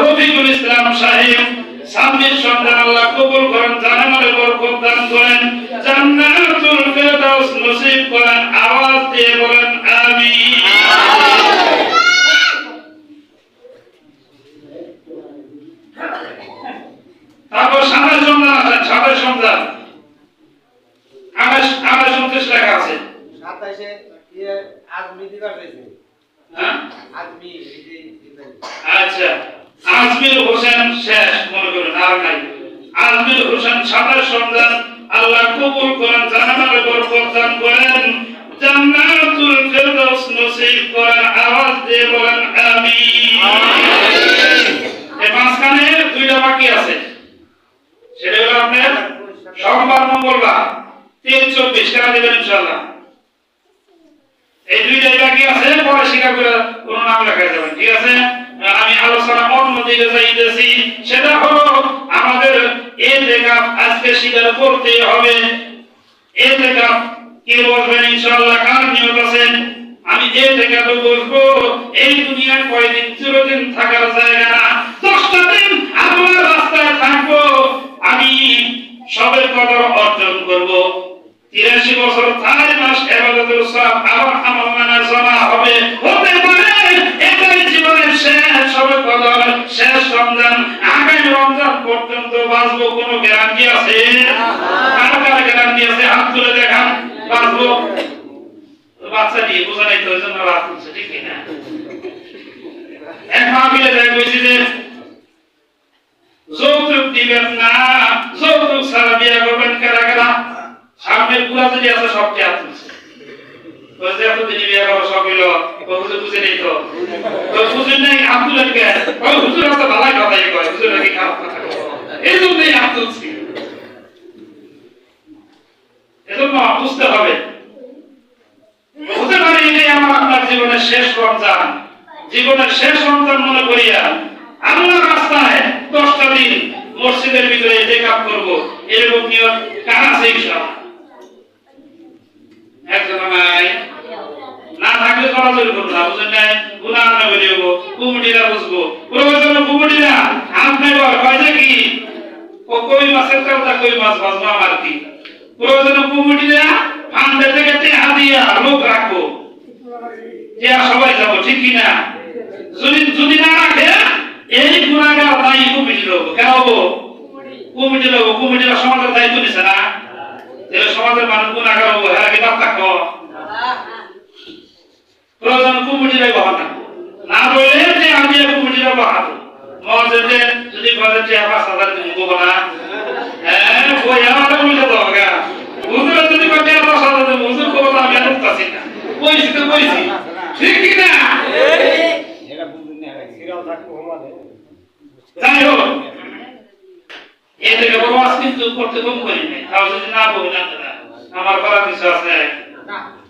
রফিকুল ইসলাম সাহেব 26 রমজান আল্লাহ কবুল করেন, জান্নাতের বরকত দান করেন, জান্নাতুল ফেরদাউস নসিব করেন। আওয়াজ দিয়ে বলেন আমিন। তারপর 27 রমজান আছে, 27 রমজান 28 লেখা আছে। 27 এ আজমি দিবার হইছে, হ্যাঁ আজমি। আচ্ছা আজমির হোসেন শেষ মনে করেন, আর নাই। আজমির হোসেন 27 রমজান আল্লাহ কবুল করেন, জান্নাতের বরকত দান করেন, জান্নাতুল ফেরদাউস নসিব করেন। আওয়াজ দিয়ে বলেন আমিন। এই মাঝখানে 2টা বাকি আছে, সেটা হলো আপনার সোমবার মঙ্গলবার 23-24 কেনা দেবেন ইনশাআল্লাহ। এই 2টাই বাকি আছে, পরে স্বীকার করে কোন নাম লেখা যাবেন, ঠিক আছে? আমি আলোচনা অন্যদিকে যাইতেছি, সেটা হলো আমাদের ইতিকাফ আজকে স্বীকার করতে হবে। ইতিকাফ কে বলবেন ইনশাআল্লাহ, কার নিয়ত আছেন? আমি ইতিকাফে বসবো, এই দুনিয়ার কয়দিন চিরদিন থাকার জায়গা না, 10টা দিন আল্লাহর রাস্তায় থাকবো, আমি সবের কদর অর্জন করব। 83 বছর 4 মাস ইবাদতের সওয়াব আমার আমলনামায় জমা হবে। হতে পারে এটাই জীবনের শেষ সবে কদর, শেষ রমজান, আগামী রমজান পর্যন্ত বাঁচবো, কোনো গ্যারান্টি আছে? কার কার গ্যারান্টি আছে? হাত তুলে দেখান, বাঁচবো। বাচ্চা দিয়ে বোঝা নাই তো, ওইজন্য রাত হচ্ছে, ঠিক না? এক মাহফিলে যাই কইছি যে যৌতুক দিবেন না, যৌতুক ছাড়া বিয়ে করবেন কারা কারা? সামনের পুরা যদি আছে সবকে হাত তুলছে। বলছে এতদিন বিয়ে করো সব হইলো, হুজুর বুঝে নেই তো, বুঝেন নাই হাত তুলেন কে? হুজুর তো ভালো কথাই কয়, হুজুর নাকি খারাপ কথা কয়, এই জন্যই হাত তুলছি। সন্তান, জীবনের শেষ সন্তান মনে করিয়া আল্লাহর রাস্তায় 10টা দিন মসজিদের ভিতরে ইতিকাফ করব, এরকম নিয়ত কার আছে ইনশাআল্লাহ? একজন নাই, না থাকলে চলাচল করবো না, বুঝলেন নাই? গুনাহ না করে দেবো, কমিটিরা বুঝবো, প্রয়োজন কমিটিরা আপনি কয়টা কি ও কই মাছের কথা, কই মাছ ভাজবো আমার কি প্রয়োজন? কমিটিরা ফান্ডে থেকে টাকা দিয়া লোক রাখবো, যে সবাই যাবো, ঠিক কি না? যদি না রাখে এই গুনাহগার দায়ী কমিটি লোক, কেন হবো? কমিটি লোক, কমিটিরা সমাজের দায়িত্ব নিছে না, তাহলে সমাজের মানুষ গুনাহগার হবো, এরা কি বাদ থাকবো? প্রয়োজন কমিটিরাই বহানা, না বলে যে আমি কমিটিরা বহাবো। মসজিদে যদি বলে যে 5,000 দিন দেবো না, হ্যাঁ বই আমার বুঝে দেবো গা, হুজুর যদি বলে 10,000 দেবো, হুজুর কবো আমি আর উঠতাছি না, বইছি তো বইছি, ঠিক কি না? যাই হোক, এই থেকে বড় আজ কিন্তু করতে কম করি নাই, তাও যদি না বই না আমার করার কিছু আছে,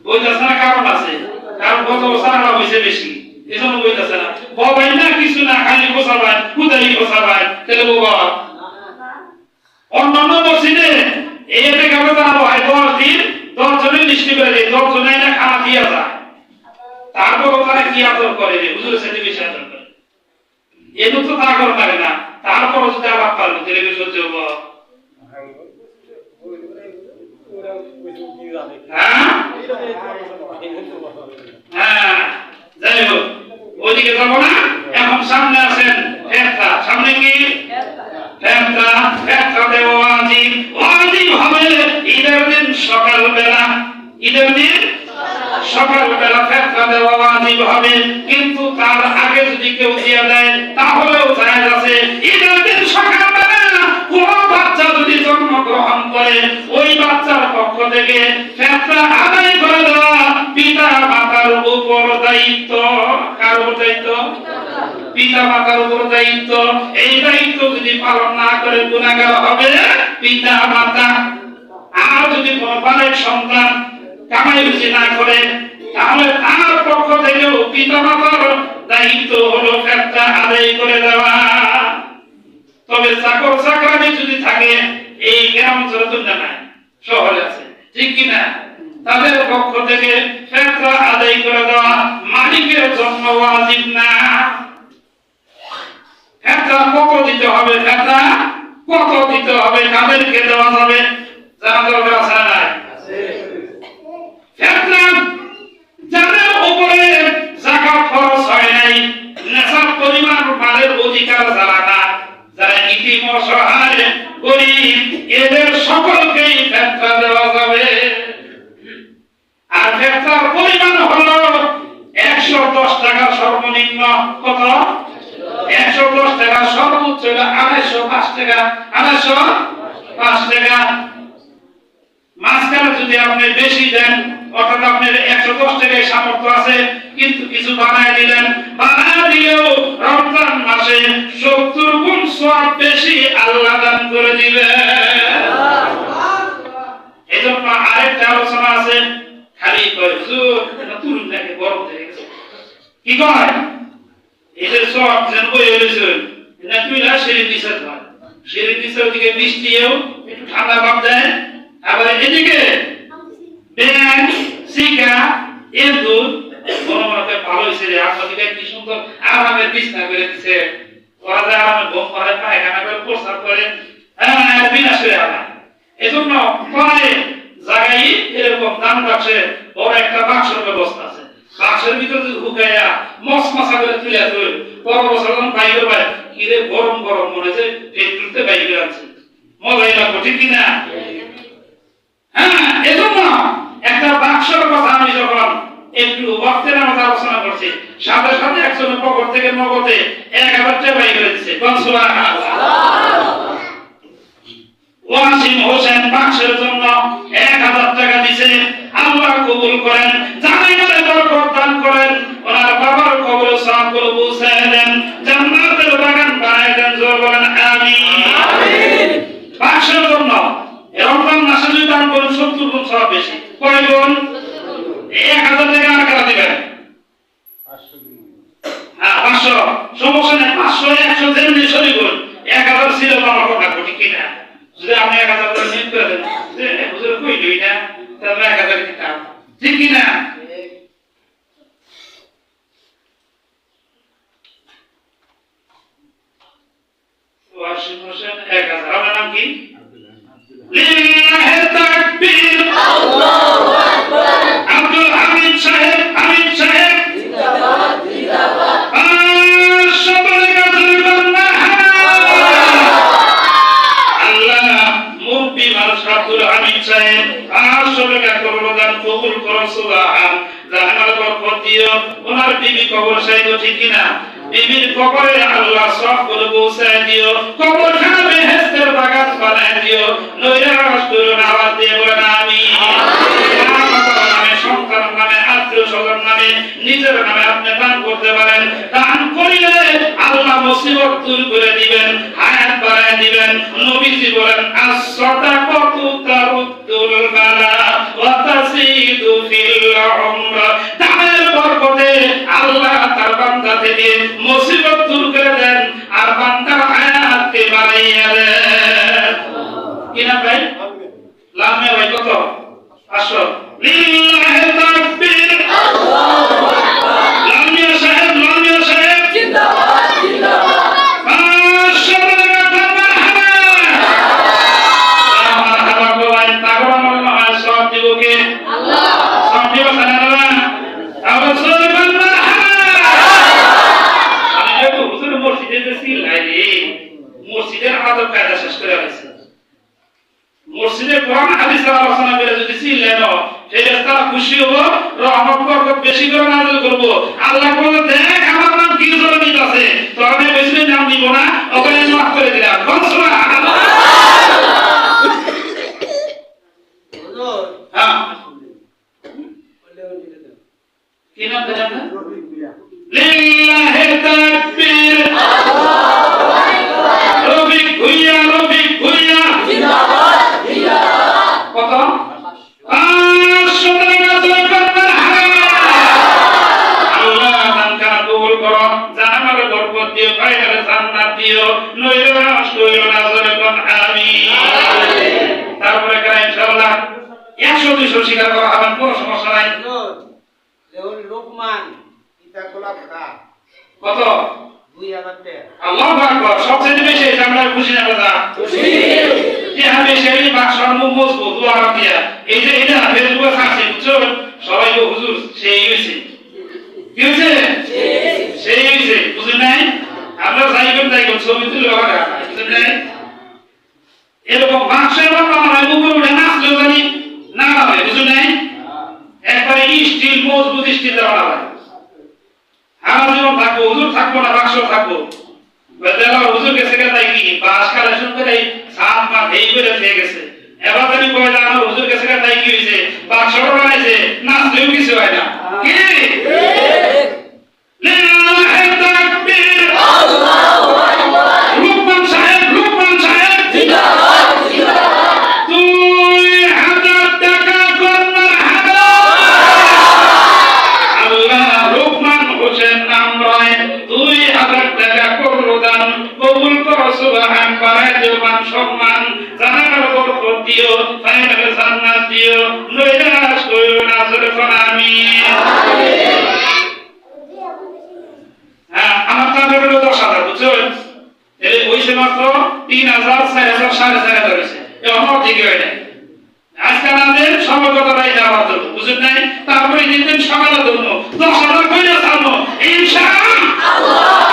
বইতেছে না, কারণ আছে, কারণ কত বছর আনা হয়েছে বেশি, এই জন্য বইতেছে না। বাবাই না কিছু না, খালি বসাবান, খুদাই বসাবান, তাহলে বাবা অন্যান্য মসজিদে এতে কেমন দাঁড়াবো হয় 10 দিন 10 জনের লিস্টি করে দেয়, 10 জনের না খানা দিয়া যায়, তারপর ওখানে কি আদর করে রে হুজুরের সাথে বেশি আদর করে, এগুলো তো তা করে লাগে না, তারপর যদি আলাপ পারবো তাহলে বেশি হচ্ছে হবো। হ্যাঁ যাই হোক, ওইদিকে যাবো না, এখন সামনে আছেন ফেরতা, সামনে কি ফেরতা, ফেরতা দেব ওয়াজিব, ওয়াজিব হবে ঈদের দিন সকালবেলা, ঈদের দিন সকালবেলা ফেরতা দেওয়া ওয়াজিব হবে, কিন্তু তার আগে যদি কেউ দিয়ে দেয় তাহলেও জায়েজ আছে। ঈদের দিন সকালবেলা কোন বাচ্চা যদি জন্মগ্রহণ করে ওই বাচ্চার পক্ষ থেকে ফেরতা আদায় করে দেওয়া পিতা মাতার উপর দায়িত্ব। কার উপর দায়িত্ব? পিতা মাতার উপর দায়িত্ব। এই দায়িত্ব যদি পালন না করে গুনাহগার হবে পিতা মাতা। আর যদি কোন বালেক সন্তান কামাই রুজি না করে তাহলে তার পক্ষ থেকেও পিতা মাতার দায়িত্ব হলো ফেরতা আদায় করে দেওয়া। তবে চাকর চাকরানি যদি থাকে এই গ্রাম অঞ্চলে না, শহরে আছে, ঠিক কিনা, তাদের পক্ষ থেকে ফেরতা আদায় করে দেওয়া মালিকের জন্য ওয়াজিব না। ফেরতা কত দিতে হবে? ফেরতা কত দিতে হবে? কাদেরকে দেওয়া যাবে জানা দরকার আছে না? ফেরতা যাদের উপরে যাকাত খরচ হয় নাই, নেশাব পরিমাণ মালের অধিকার যারা না, যারা ইতিম অসহায় গরিব, এদের সকলকেই ফেরতা দেওয়া যাবে। আর ফেরতার পরিমাণ হলো 110 টাকা সর্বনিম্ন। কত? 110 টাকা, সর্বোচ্চ হলো 205 টাকা। 205 টাকা। মাঝখানে যদি আপনি বেশি দেন, অর্থাৎ আপনার 110 টাকায় সামর্থ্য আছে কিন্তু কিছু বানায় দিলেন, বানায় দিলেও রমজান মাসে 70 গুণ সওয়াব বেশি আল্লাহ দান করে দিবেন। এজন্য আরেকটা আলোচনা আছে, খালি কয় হুজুর তুলুন নাকি গরম হয়ে গেছে, কি কয় এই যে সওয়াব যেন বই হইছে না, তুই না শরীর দিছে, শরীর দিছে, ওদিকে বৃষ্টিও একটু ঠান্ডা ভাব দেয়, আবার এদিকে ব্যাং সিকা এন্দুর মনে ভালো হয়েছে রে, আপনাদেরকে কি সুন্দর আরামের বিছনা করে দিচ্ছে, ওরা যে আরামে ঘুম করে, পায়খানা করে, প্রস্রাব করে, হ্যাঁ বিনাশ করে আনা। এজন্য প্রায় জায়গায় এরকম দান বাক্সে বড় একটা বাক্সের ব্যবস্থা আছে, বাক্সের ভিতরে যদি ঢুকাইয়া মশমশা করে তুলে আসবে, পর বছর যখন বাইরে পায় কি রে গরম গরম মনে হচ্ছে ফেটুলতে বাইরে আছে, মজাই লাগবে, ঠিক কিনা? হ্যাঁ, এজন্য একটা বাক্সের কথা আমি যখন একটু বক্তের আমাদের আলোচনা করছি, সাথে সাথে একজনের পকেট থেকে নগদে 1000 টাকা বাইর করে দিচ্ছে। ওয়াসিম হোসেন বাক্সের জন্য 1000 টাকা দিছে, আল্লাহ কবুল করেন, জামিনের বরকত দান করেন, ওনার বাবার কবরে সওয়াবগুলো পৌঁছায় দেন, জান্নাতের বাগান বানায় দেন, জোরে বলেন আমিন। বাক্সের জন্য রমজান মাসে যদি দান করেন 70 গুণ সওয়াব বেশি। কয় গুণ? 1000 টাকা আর কারা দিবেন? আব্দুল হামিদ সাহেব 500 টাকা করুণাদান কবুল করো সুবহান। জাহানার বরকত দিও, ওনার বিবি কবর সাইদ ঠিক কিনা, বিবির কবরে আল্লাহ সব করে পৌঁছায় দিও, কবরখানা বেহেশতের বাগান বানায় দিও, নৈরাশ করো না, আওয়াজ দিয়ে বলেন আমিন। নামে, সন্তান নামে, আত্মীয় স্বজন নামে, নিজের নামে আপনি দান করতে পারেন। দান করিলে আল্লাহ মুসিবত দূর করে দিবেন, হায়াত বাড়ায় দিবেন। নবীজি বলেন as-সাদাকাতু তারুদ্দুল বালা ওয়া তাসিদু ফিল উমর। দানের বরকতে আল্লাহ তার বান্দা থেকে মুসিবত দূর করে দেন আর বান্দার হায়াতকে বাড়াইয়া দেন। কিনা ভাই লামে ভাই কত 500 লিল্লাহি তাকবীর আল্লাহু আকবার। লামিয়া সাহেব জিন্দাবাদ জিন্দাবাদ। মসজিদে কোরআন হাদিস আলোচনা করে যদি ছিলেন ফেরেশতারা খুশি হবো, রহমত বরকত বেশি করে নাযিল করব। আল্লাহ বলে দেখ আমার নাম কি জন্য আছে, তো আমি বেশি নাম দিব না, ওখানে মাফ করে দিলাম। কোন সুবহানাল্লাহ। হুজুর হ্যাঁ কি নাম দেন না লিল্লাহি তাকবীর আল্লাহু আকবার। রফিক ভুইয়া জিন্দাবাদ জিন্দাবাদ। কত 500 টাকা জয় করবেন। আল্লাহ দান কানা কবুল করো, জানার বরকত দিও, ফায়দারে জান্নাত দিও, নৈরাশ কইরো না, জয় কোন আমিন। তারপরে কারা ইনশাআল্লাহ 100-200 স্বীকার করা হবে, কোনো সমস্যা নাই। যেমন লোকমান ইতা গোলাপ খা কত 2000 টাকা। আল্লাহু আকবার। সবচেয়ে বেশি আমরা খুশি না কথা খুশি যে আমি সেই বাক্সর মজবুত দোয়া দিয়া এই যে এটা ফেসবুকে ছাড়ছে বুঝছো, সবাই তো হুজুর সেই হইছে কি হইছে সেই হইছে বুঝেন নাই। আমরা যাইবেন ছবি তুলে লাগা বুঝেন নাই। এরকম বাক্সের বাবা আমার উপরে উঠে নাচলেও জানি না হয় বুঝেন নাই। একবারে স্টিল মজবুত স্টিল দেওয়া হয়। আমার জীবন থাকবো, হুজুর থাকবো না, বাক্স থাকবো। বেদেলা হুজুর গেছে তাই কি বাস কালেকশন করে সাত মা এই করে থেকে গেছে। এবার আমি কই না আমার হুজুর গেছে তাই কি হইছে, বাক্সটা বানাইছে, নাচলেও কিছু হয় না। কি লিল্লাহি তাকবীর আল্লাহু আকবার। লোকমান সাহেব জিন্দাবাদ জিন্দাবাদ। 2000 টাকা কোন মারহাবা। আল্লাহ লোকমান হোসেন নাম রয় 2000 টাকা করুণাদান কবুল করো সুবহান। বাড়ায় দিও মান সম্মান, জানার বরকত দিও, ফায়দারে জান্নাত দিও, নৈরাশ কইরো না, জোরে কোন আমিন। হ্যাঁ আমার টাকা হলো 10,000 বুঝছো, এর হইছে মাত্র 3000 4000 4500 হইছে, এ আমার দিকে হয় না। আজকে আমাদের সমগত রাই যাওয়ার জন্য বুঝেন নাই। তারপরে দিন সকালের জন্য 10,000 কইরা ছাড়বো ইনশাআল্লাহ।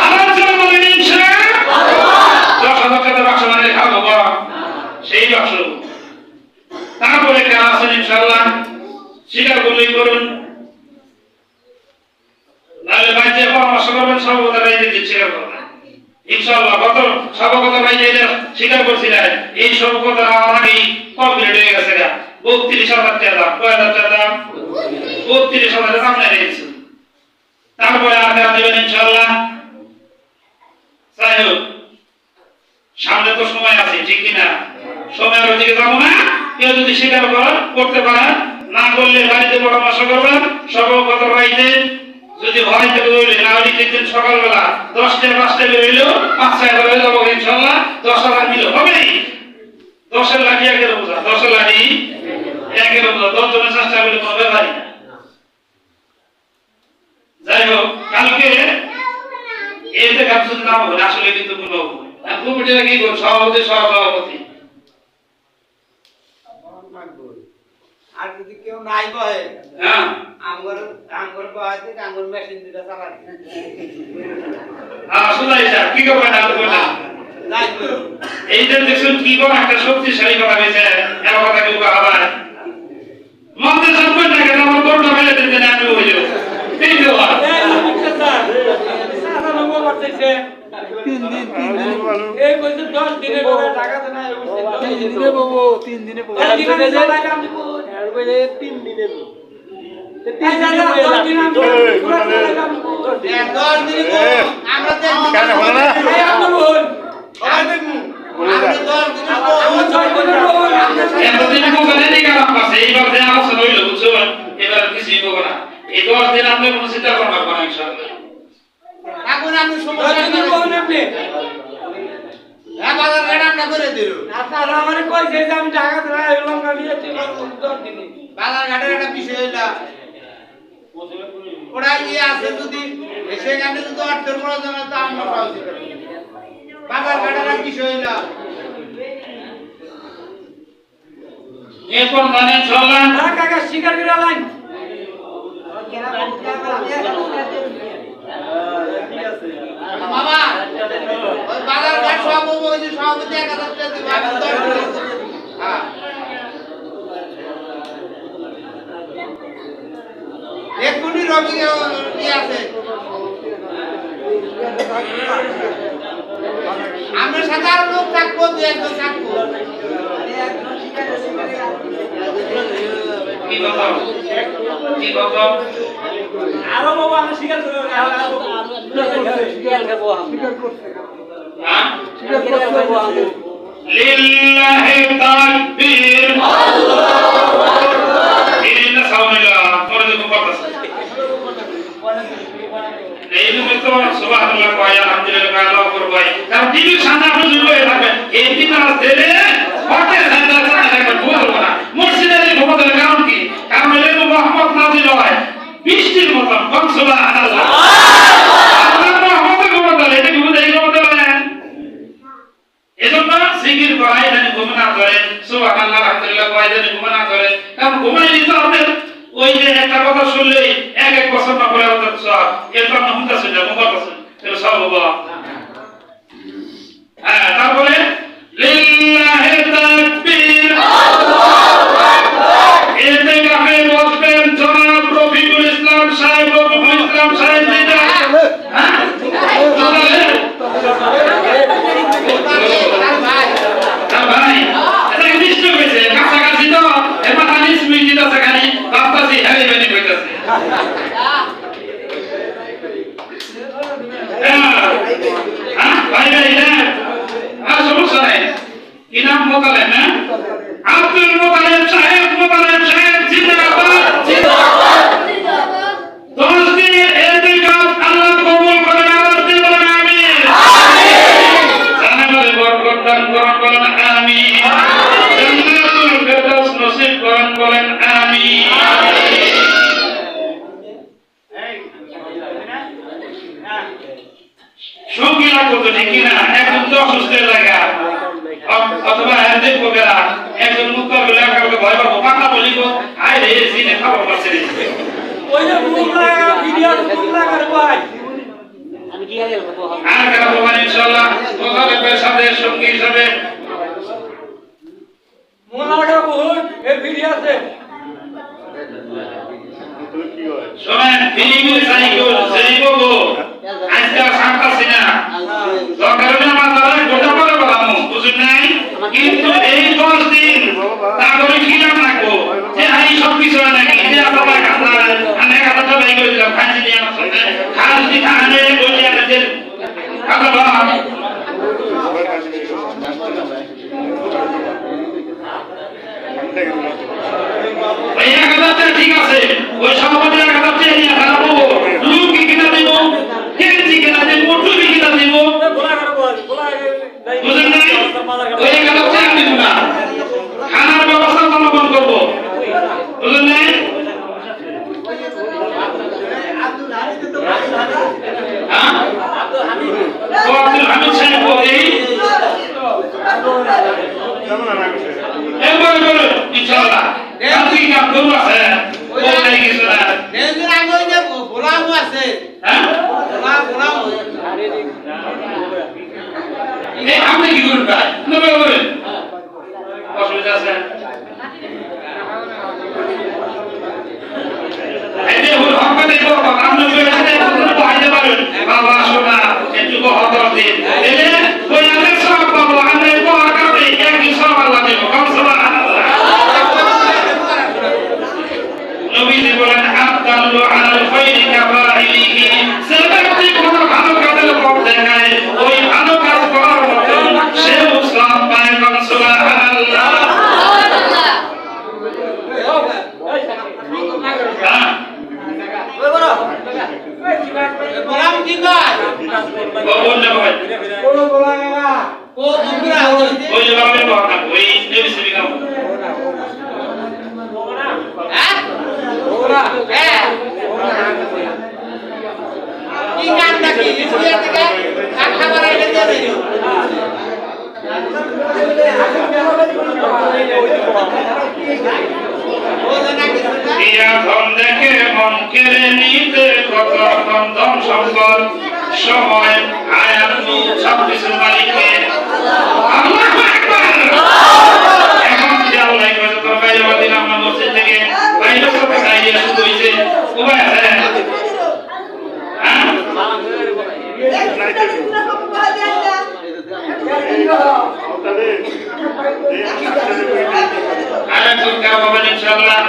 আমার জন্য বলেন ইনশাআল্লাহ। 10,000 টাকা বাক্স মানে খাবো বাবা সেই বাক্স। তারপরে কারা আছেন ইনশাআল্লাহ স্বীকার করুন। নাহলে বাইরে পরামর্শ করবেন, সবগত রাই দিতে স্বীকার করবেন ইনশাআল্লাহ। কত সবগত রাই দিতে স্বীকার করছিলেন, এই সবগত আমার আগেই কমপ্লিট হয়ে গেছে। 32,000 টাকা দাম, কয় হাজার টাকা দাম 32,000 সামনে রেখেছেন। তারপরে আর দেবেন ইনশাআল্লাহ। যাই হোক সামনে তো সময় আছে ঠিক কিনা, সময়ের ওদিকে যাবো না। কেউ যদি স্বীকার করতে পারেন, না করলে বাড়িতে পরামর্শ করবেন। সবগত বাড়িতে যদি ভয় থেকে রইলে না হলে দিন সকালবেলা 10টা-5টা বেরোইলেও 5-6 হয়ে যাবো ইনশাআল্লাহ। 10,000 মিলে হবেই। 10-এর লাঠি 1-এর বোঝা, 10-এর লাঠি 1-এর বোঝা, 10 জনের চেষ্টা করলে কোনো ব্যাপারই না। যাই হোক কালকে এতে কাপসুদ নাম হবে আসলে কিন্তু কোনো কমিটিরা কি করবে, সভাপতি সহসভাপতি আর যদি কেউ নাই বহে হ্যাঁ আঙ্গুর বহাতে আঙ্গুর মেশিন দিতে চালাবে। শুনাই স্যার কি করবেন না করবেন না। এই যে দেখছেন কি কোন একটা শক্তিশালী কথা হয়েছে, কথা কেউ কাহাবাই মন্দির সব করে থাকে আমার গরুটা ফেলে দিতে না আমি হইল এই তো এই কইছে 10 দিনে করে টাকা দেনা এই 3 দিনে বাবু 3 দিনে বাবু 3 দিনে টাকা কাম দিব আর কইলে 3 দিনে বাজারঘাটের একটা বিষয় হইলা ওরা ইয়ে আছে যদি সেখানে যদি অর্থের প্রয়োজন হয় তো আমরা পাওয়া যাবে বাজারঘাটের একটা বিষয় হইলা এরপর মানে চললাম কাকা শিকার করে লাইন বাবা ওই বাজারঘাট সভাপতি 1000 টাকা দিবে আমি 10 হ্যাঁ এক কোটি রবি কি আছে আমরা সাধারণ লোক থাকবো দু একজন থাকবো কি কথা আরো বাবা আমি শিকার করে লিল্লাহি তাকবীর আল্লাহু আকবার ইন্না সাউমিলা পরে দেখো কথা এই তুমি তো সুবহানাল্লাহ কয় আলহামদুলিল্লাহ আল্লাহু আকবার ভাই কারণ টিভির সামনে আপনি জুড়ে হয়ে থাকবেন এই দিনটা দেলে হটে সাইডা সাইডা বলবো না মসজিদে ঘুমাতে কারণ কি কারণ এলে তো রহমত নাযিল হয় বৃষ্টির মতন কোন সুবহানাল্লাহ আল্লাহ রহমতে ঘুমাতে এটা কি বুঝাই ঘুমাতে পারেন এজন্য জিকির করাই জানি ঘুমনা করে সুবহানাল্লাহ আলহামদুলিল্লাহ কয় জানি ঘুমনা করে কারণ ঘুমাই নিতে হবে ওই যে একটা কথা শুনলেই এক বছর না পরে হতো সব এরপর না হুঁটা শুনলে মুখর কথা এটা সব হবো হ্যাঁ তারপরে লিল্লাহি তাকবীর আল্লাহু আকবার এতে কাফে বসবেন জনাব রফিকুল ইসলাম সাহেব রফিকুল ইসলাম সাহেব দিদা হ্যাঁ ভাই এটা নিশ্চয় হয়েছে কাছাকাছি তো এবার আমি সুইচ দিতে সেখানে বাপ্পাজি হেলে বেনি কইতাছে হ্যাঁ ভাই ভাই হ্যাঁ সমস্যা নাই কি নাম মোতালেব না আব্দুল মোতালেব সাহেব জিন্দাবাদ জিন্দাবাদ জিন্দাবাদ 10 দিনের ইতিকাফ আল্লাহ কবুল করেন আল্লাহ বলেন আমিন জানালে বরকত দান করুন বলেন আমিন জান্নাতুল ফেরদাউস নসিব করুন বলেন আমিন সঙ্গীরা কত ঠিক না একদম তো অসুস্থ জায়গা অথবা এদের কোকেরা একজন মুক্ত হলে কাউকে ভয় পাবো পাতা বলিব আয় রে সিনে খাবো পাচ্ছে রে ওই যে মুগলা ভিডিও মুগলা করে ভাই আর কেন ভগবান ইনশাআল্লাহ মোতালেবের সাথে সঙ্গী হিসাবে মুগলাটা বহুত এই ভিডিও আছে শোনেন ফিলিমিল সাইকেল সেরিবো গো আজকে সামতাছি না দরকার হলে আমার দ্বারা গোটা করে বলামু বুঝুন নাই কিন্তু এই 10 দিন তারপরে খিলাম রাখবো যে আমি সব কিছু নাকি যে আপনারা কাছে আমি কথা তো ভাই কইলাম ফাঁসি দিয়ে আমার সাথে খাল দি খানে বলি আমাদের কথা বলা ভাইয়া কথা ঠিক আছে ওই সভাপতির কথা চেয়ে নিয়ে খারাপ লুকি কিনা দিব কেজি কিনা দিব টুপি কিনা দিব বুঝলেন নাই ওই কথা চেয়ে দিব না খানার ব্যবস্থা জনগণ করবো বুঝলেন নাই আব্দুল হামিদ সাহেব বলি এবার বলো ইনশাআল্লাহ কালকে কি আব্দুল আছে ওই নাই কিছু না দেন আগে ওই যে গোলাম আছে হ্যাঁ গোলাম এই আপনি কি করবেন ভাই না বলেন বরকত আপনি কইতে পাইতে পারেন বাবা শোনা একটু বহদর দিন এলে ওই আমি সব পাবো আমি বড় কারণে একই সব আল্লাহ দেব কম সুবহানাল্লাহ নবীজি বলেন আদাল্লু আলাল খায়রি কাফাইলিহি সেবাতি কোন ভালো কাজের পথ দেখায় ওই ভালো কাজ করার মতো সে ইসলাম পায় কম সুবহানাল্লাহ বলাম কি কয় বলুন না ভাই কোন বলা গেলা ও তোমরা ওই যে বাবা কথা ওই নেবিসবি কাম হ্যাঁ ওরা হ্যাঁ কি গান নাকি স্কুলের থেকে খাবার এনে দিয়ে দিও ইয়া ধন দেখে মন কেড়ে নিতে কত রকম ধন সম্পদ সময় আয়াত 26 মালিকে আল্লাহু আকবার এখন যে আল্লাহ কত তোর বাইরে দিলাম না মসজিদ থেকে বাইরে সব খাইয়ে শুরু হইছে উপায় আছে হ্যাঁ আরে তুই কা বাবা ইনশাআল্লাহ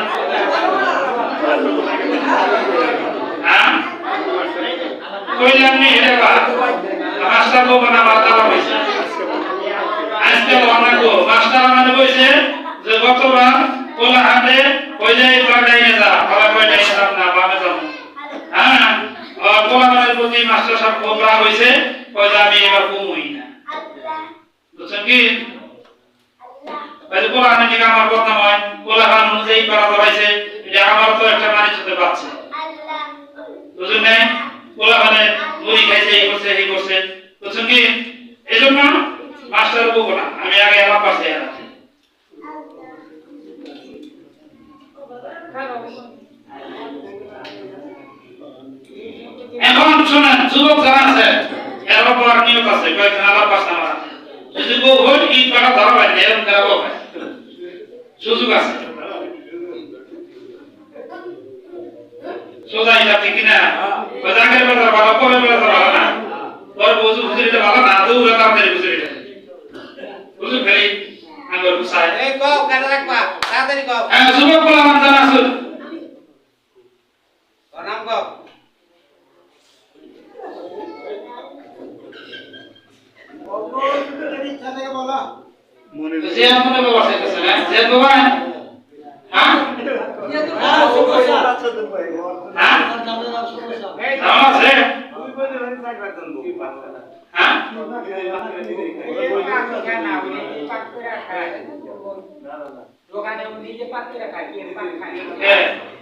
হ্যাঁ কইলাম নি রে বা মাস্টার গো বানা মাতা হইছে আজকে অনেকো মাস্টার মানে কইছে যে গতবার কোলা হাতে কই যাই পাড়াইনে যা আবার কই যাই না বামে যাও হ্যাঁ আর কোলা মানে প্রতি মাস্টার সব কোবরা হইছে কই যাবি এবার কমুই না বুঝছেন কি তাহলে কোলা হাতে কি আমার কথা নয় কোলা হাত অনুযায়ী পাড়া ধরাইছে যে আমার তো একটা মানুষ হতে পারছে বুঝুন না কোলা মানে মুড়ি খাইছে এই করছে বুঝছেন কি এজন্য মাস্টার বলবো না আমি আগে আমার পাশে আছি এখন শুনেন যুবক যারা আছে এর উপর নিয়োগ আছে কয়েকজন আলাপ পাশে আমার যদি বউ ভোট ঈদ পাড়া ধরবেন এরকম করাবো সুযোগ আছে সোজা এটা ঠিক না বাজারের কথা ভালো করে বলে তো ভালো না তোর বুঝু বুঝিটা ভালো না দৌড়া তাড়াতাড়ি বুঝিটা বুঝু ফেলি আঙ্গুর কুসাই এই কও কাটা রাখবা তাড়াতাড়ি কও হ্যাঁ যুবক বলা মান জানা আসুন নাম কও যে মনে বাবা আছে না যে বাবা হ্যাঁ হ্যাঁ নাম আছে হ্যাঁ দোকানে নিজে পাতে রাখা কি পাক খায়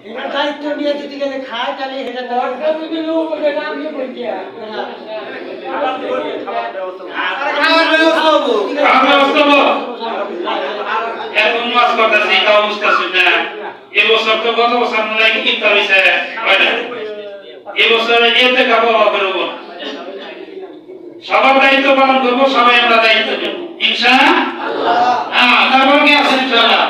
এটা দায়িত্ব নিয়ে যদি গেলে খায় তাহলে এটা দরকার যদি লোক ওকে নাম দিয়ে বলছিয়া খাওয়ার ব্যবস্থা হবো আমরা বলবো এখন মাস করতেছি তাও বুঝতেছি না এই বছর তো গত বছর মনে হয় ইফতার হইছে হয় না এই বছরে এতে খাবো বেরোব সবার দায়িত্ব পালন করবো সবাই আমরা দায়িত্ব নেব ইনশাআল্লাহ হ্যাঁ তারপর কি আছে ইনশাআল্লাহ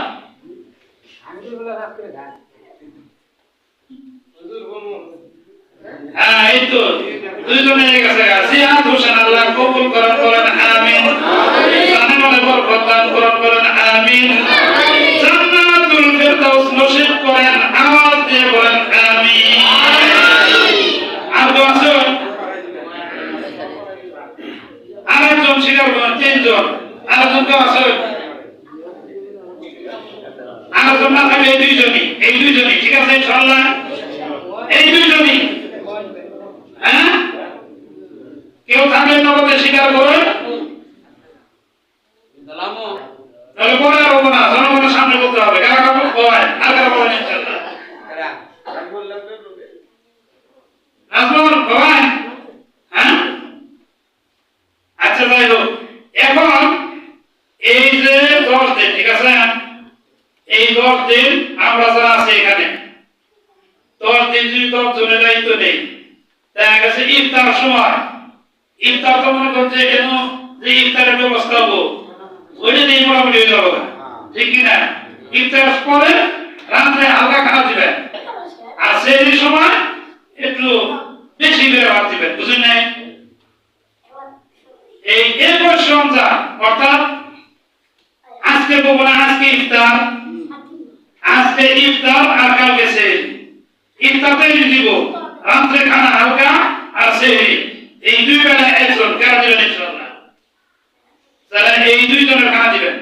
হ্যাঁ এই তো দুইজনের কাছে জিয়াদ হোসেন আল্লাহ কবুল করেন বলেন আমিন জানে মনে বরকত দান করেন বলেন আমিন জান্নাতুল ফেরদাউস নসিব করেন আওয়াজ দিয়ে বলেন আমিন আর বছর আরেকজন স্বীকার করেন তিনজন আরেকজন কেউ আছে আরেকজন না থাকলে এই দুইজনই ঠিক আছে ইনশাআল্লাহ এই দুইজনই হ্যাঁ কেউ থাকলে নগদে স্বীকার করে তাহলে পরে আর হবো না জনগণের সামনে বলতে হবে কারা কারা বলেন আর কারা বলেন ইনশাআল্লাহ নাজমুল বলেন হ্যাঁ আচ্ছা যাই হোক এখন এই যে 10 দিন ঠিক আছে এই 10 দিন আমরা যারা আছি এখানে 10 দিন যদি 10 জনের দায়িত্ব নেই দেখা গেছে ইফতার সময় ইফতার তো মনে করছে কেন যে ইফতারের ব্যবস্থা হবো ওইটা দিয়ে মোটামুটি হয়ে যাবো ঠিক কিনা ইফতার পরে রাত্রে হালকা খাওয়া দিবেন আর সেই সময় একটু বেশি করে ভাত দিবেন, বুঝলেন না? এই এরপর রমজান অর্থাৎ আজকে বলবো না, আজকে ইফতার, আজকে ইফতার আর কালকে সেহরি। ইফতারতে দিব রাত্রে খানা হালকা আর সেহরি, এই দুই বেলা একজন কারা দিবেন ইনশাআল্লাহ। তাহলে এই দুইজনের খানা দিবেন,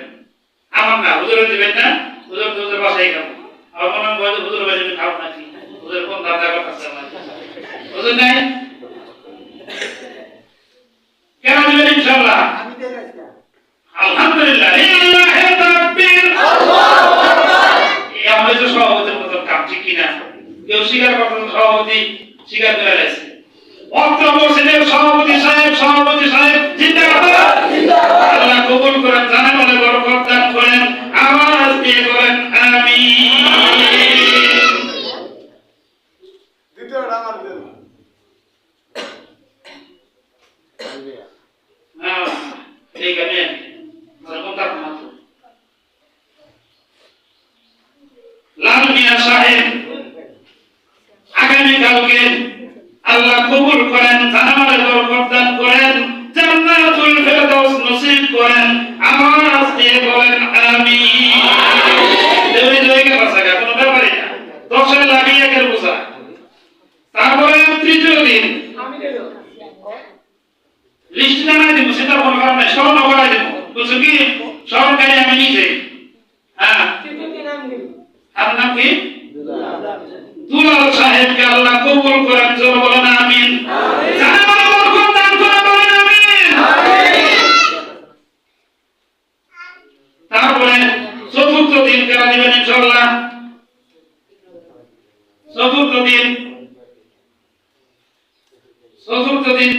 আমার না, হুজুরের দিবেন না, হুজুর বাসায় খাবো। আমার মনে হয় হুজুর বাসায় খাও নাকি, হুজুর কোন দাদা কথা আমার হুজুর নাই কেন দিবেন ইনশাআল্লাহ। আমি দেন আজকে আলহামদুলিল্লাহ, লিল্লাহি তাকবীর, আল্লাহু আকবার। এই আমাদের তো সভাপতির মতো কাম, ঠিক কিনা? কেউ স্বীকার করতে সভাপতি স্বীকার করে লাইছে। অত্র মসজিদের সভাপতি সাহেব জিন্দাবাদ, জিন্দাবাদ। আল্লাহ কবুল করেন, জানেন বলে বরকত দান করেন, আওয়াজ দিয়ে বলেন আমিন। দ্বিতীয়টা আমার দেন। ঠিক আছে, যেমন তার মাত্র লাল মিয়া সাহেব আগামীকালকে আল্লাহ কবুল করেন, জানামালে বরকত দান করেন, জান্নাতুল ফেরদাউস নসিব করেন, আওয়াজ দিয়ে বলেন আমিন। দেবী দেবীকে বাঁচাগা কোনো ব্যাপারই না, 10 লাগিয়ে গেল বোঝা। তারপরে তৃতীয় দিন আমি দেব লিস্ট জানাই দিব, সেটা কোনো কারণ নাই, স্মরণ করাই দিব, বুঝছো কি? স্মরণকারী আমি নিজে। হ্যাঁ, তৃতীয় দিন আমি দেব আপনার নাম কি? দুলাল সাহেবকে আল্লাহ কবুল করেন, জোর বলেন আমিন। জানামালে বরকত দান করে বলেন আমিন। তারপরে চতুর্থ দিন কেনা দিবেন ইনশাআল্লাহ। চতুর্থ দিন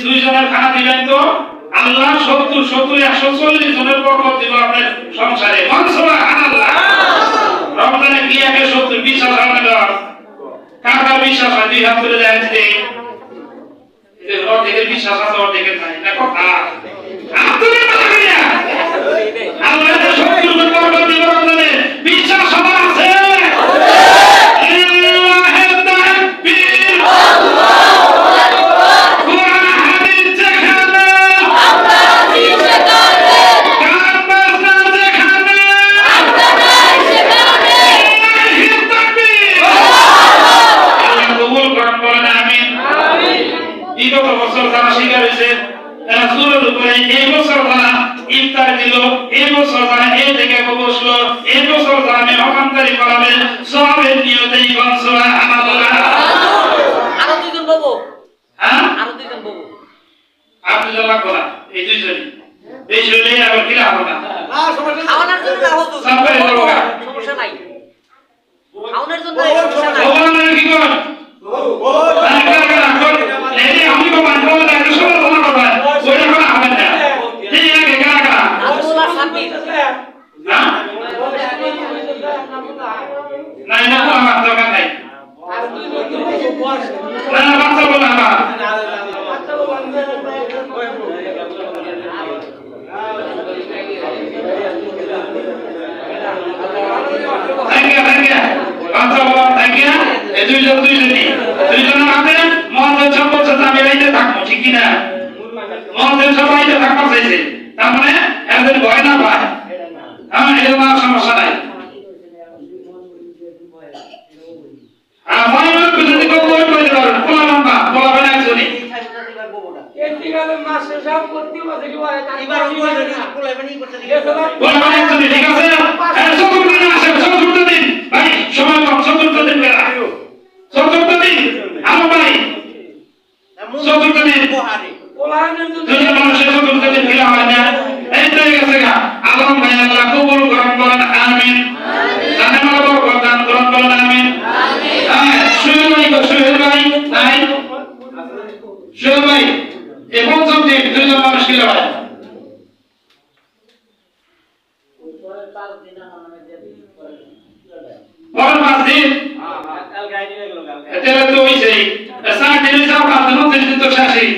দুইজনের খানা দিবেন, তো আল্লাহ 70 140 জনের বরকত দিব আপনার সংসারে। সুবহানাল্লাহ। রমজানে কি আগে 70 বিশ্বাস হয় না? কার কার বিশ্বাস হয়? দুই হাত তুলে দেন দিতে। এই অর্ধেকের বিশ্বাস আছে, অর্ধেকের নাই, না কথা। আপনাদের কথা কইয়া আল্লাহ 70 জন বরকত দিব রমজানে, বিশ্বাস সবার আছে? লিল্লাহি তাকবীর, আল্লাহু আকবার। কোরআন হাদিস যেখানে, আমরা হাদিস যেখানে, গান বাজনা যেখানে, আমরা গাই সেখানে। লিল্লাহি তাকবীর, আল্লাহ কবুল করেন, বলেন আমিন। বিগত বছর যারা শিকার হয়েছে তারা সুরের উপরে, এই বছর যারা ইফতার দিল, এই বছর যারা এই জায়গায় বসলো, এই বছর যারা মেহমানদারি করাবে, সবের নিয়তেই সুবহানাল্লাহ। আরো দুইজন বাবু, হ্যাঁ, আরো দুইজন বাবু। আপনি তো লাগবো না, এই দুইজনই বেশি হলে আবার কিরা হবে না। খাওয়ানোর জন্য না হতো, সাবধানে করবো গা। সমস্যা নাই। খাওয়ানোর জন্য সমস্যা নাই। ভগবান কি কর আমি তো মানবো না, এটা সব কথা কথা ওইটা করা হবে না। এই আগে কারা কারা, আব্দুল্লাহ সাব্বির, হ্যাঁ, নাই না আমার দরকার নাই, আর দুইজন তো বস না না বাচ্চা বলা না। আচ্ছা বন্ধ থ্যাংক ইউ বাচ্চা বলা, থ্যাংক ইউ। এই দুইজনের হাতে মহাজন সব বলছে আমি রাইতে থাকবো, ঠিক কিনা? মহাজন সব রাইতে থাকবো চাইছে, তার মানে এদের ভয় না পায়। হ্যাঁ, এর কোনো সমস্যা নাই। আর ভয় না যদি কেউ বই করতে পারেন, পোলা লম্বা পোলা বেলা একজনই। এই দিগালে মাসে সব করতে বসে কি হয় এবার ওই কোলাইবানি করতে দিই। পোলা বেলা একজনই, ঠিক আছে? চতুর্থ দিন আসে, চতুর্থ দিন ভাই সময় কম, চতুর্থ দিন বেলা, চতুর্থ দিন আমার ভাই, চতুর্থ দিন ওলানের জন্য দুজন মানুষের চতুর্থ দিন ফিরা হয় না। এই তো গেছে গা। আলম ভাই আল্লাহ কবুল করেন, বলেন আমিন। জানেমালে বরকত দান করেন, বলেন আমিন। হ্যাঁ, সুহেল ভাই নাই, সুহেল ভাই এই পঞ্চম দিন দুজন মানুষ ফিরা হয়। পরের 5 দিন এতে তো হইছেই 4 দিন যাও, 5 দিন তো শেষই।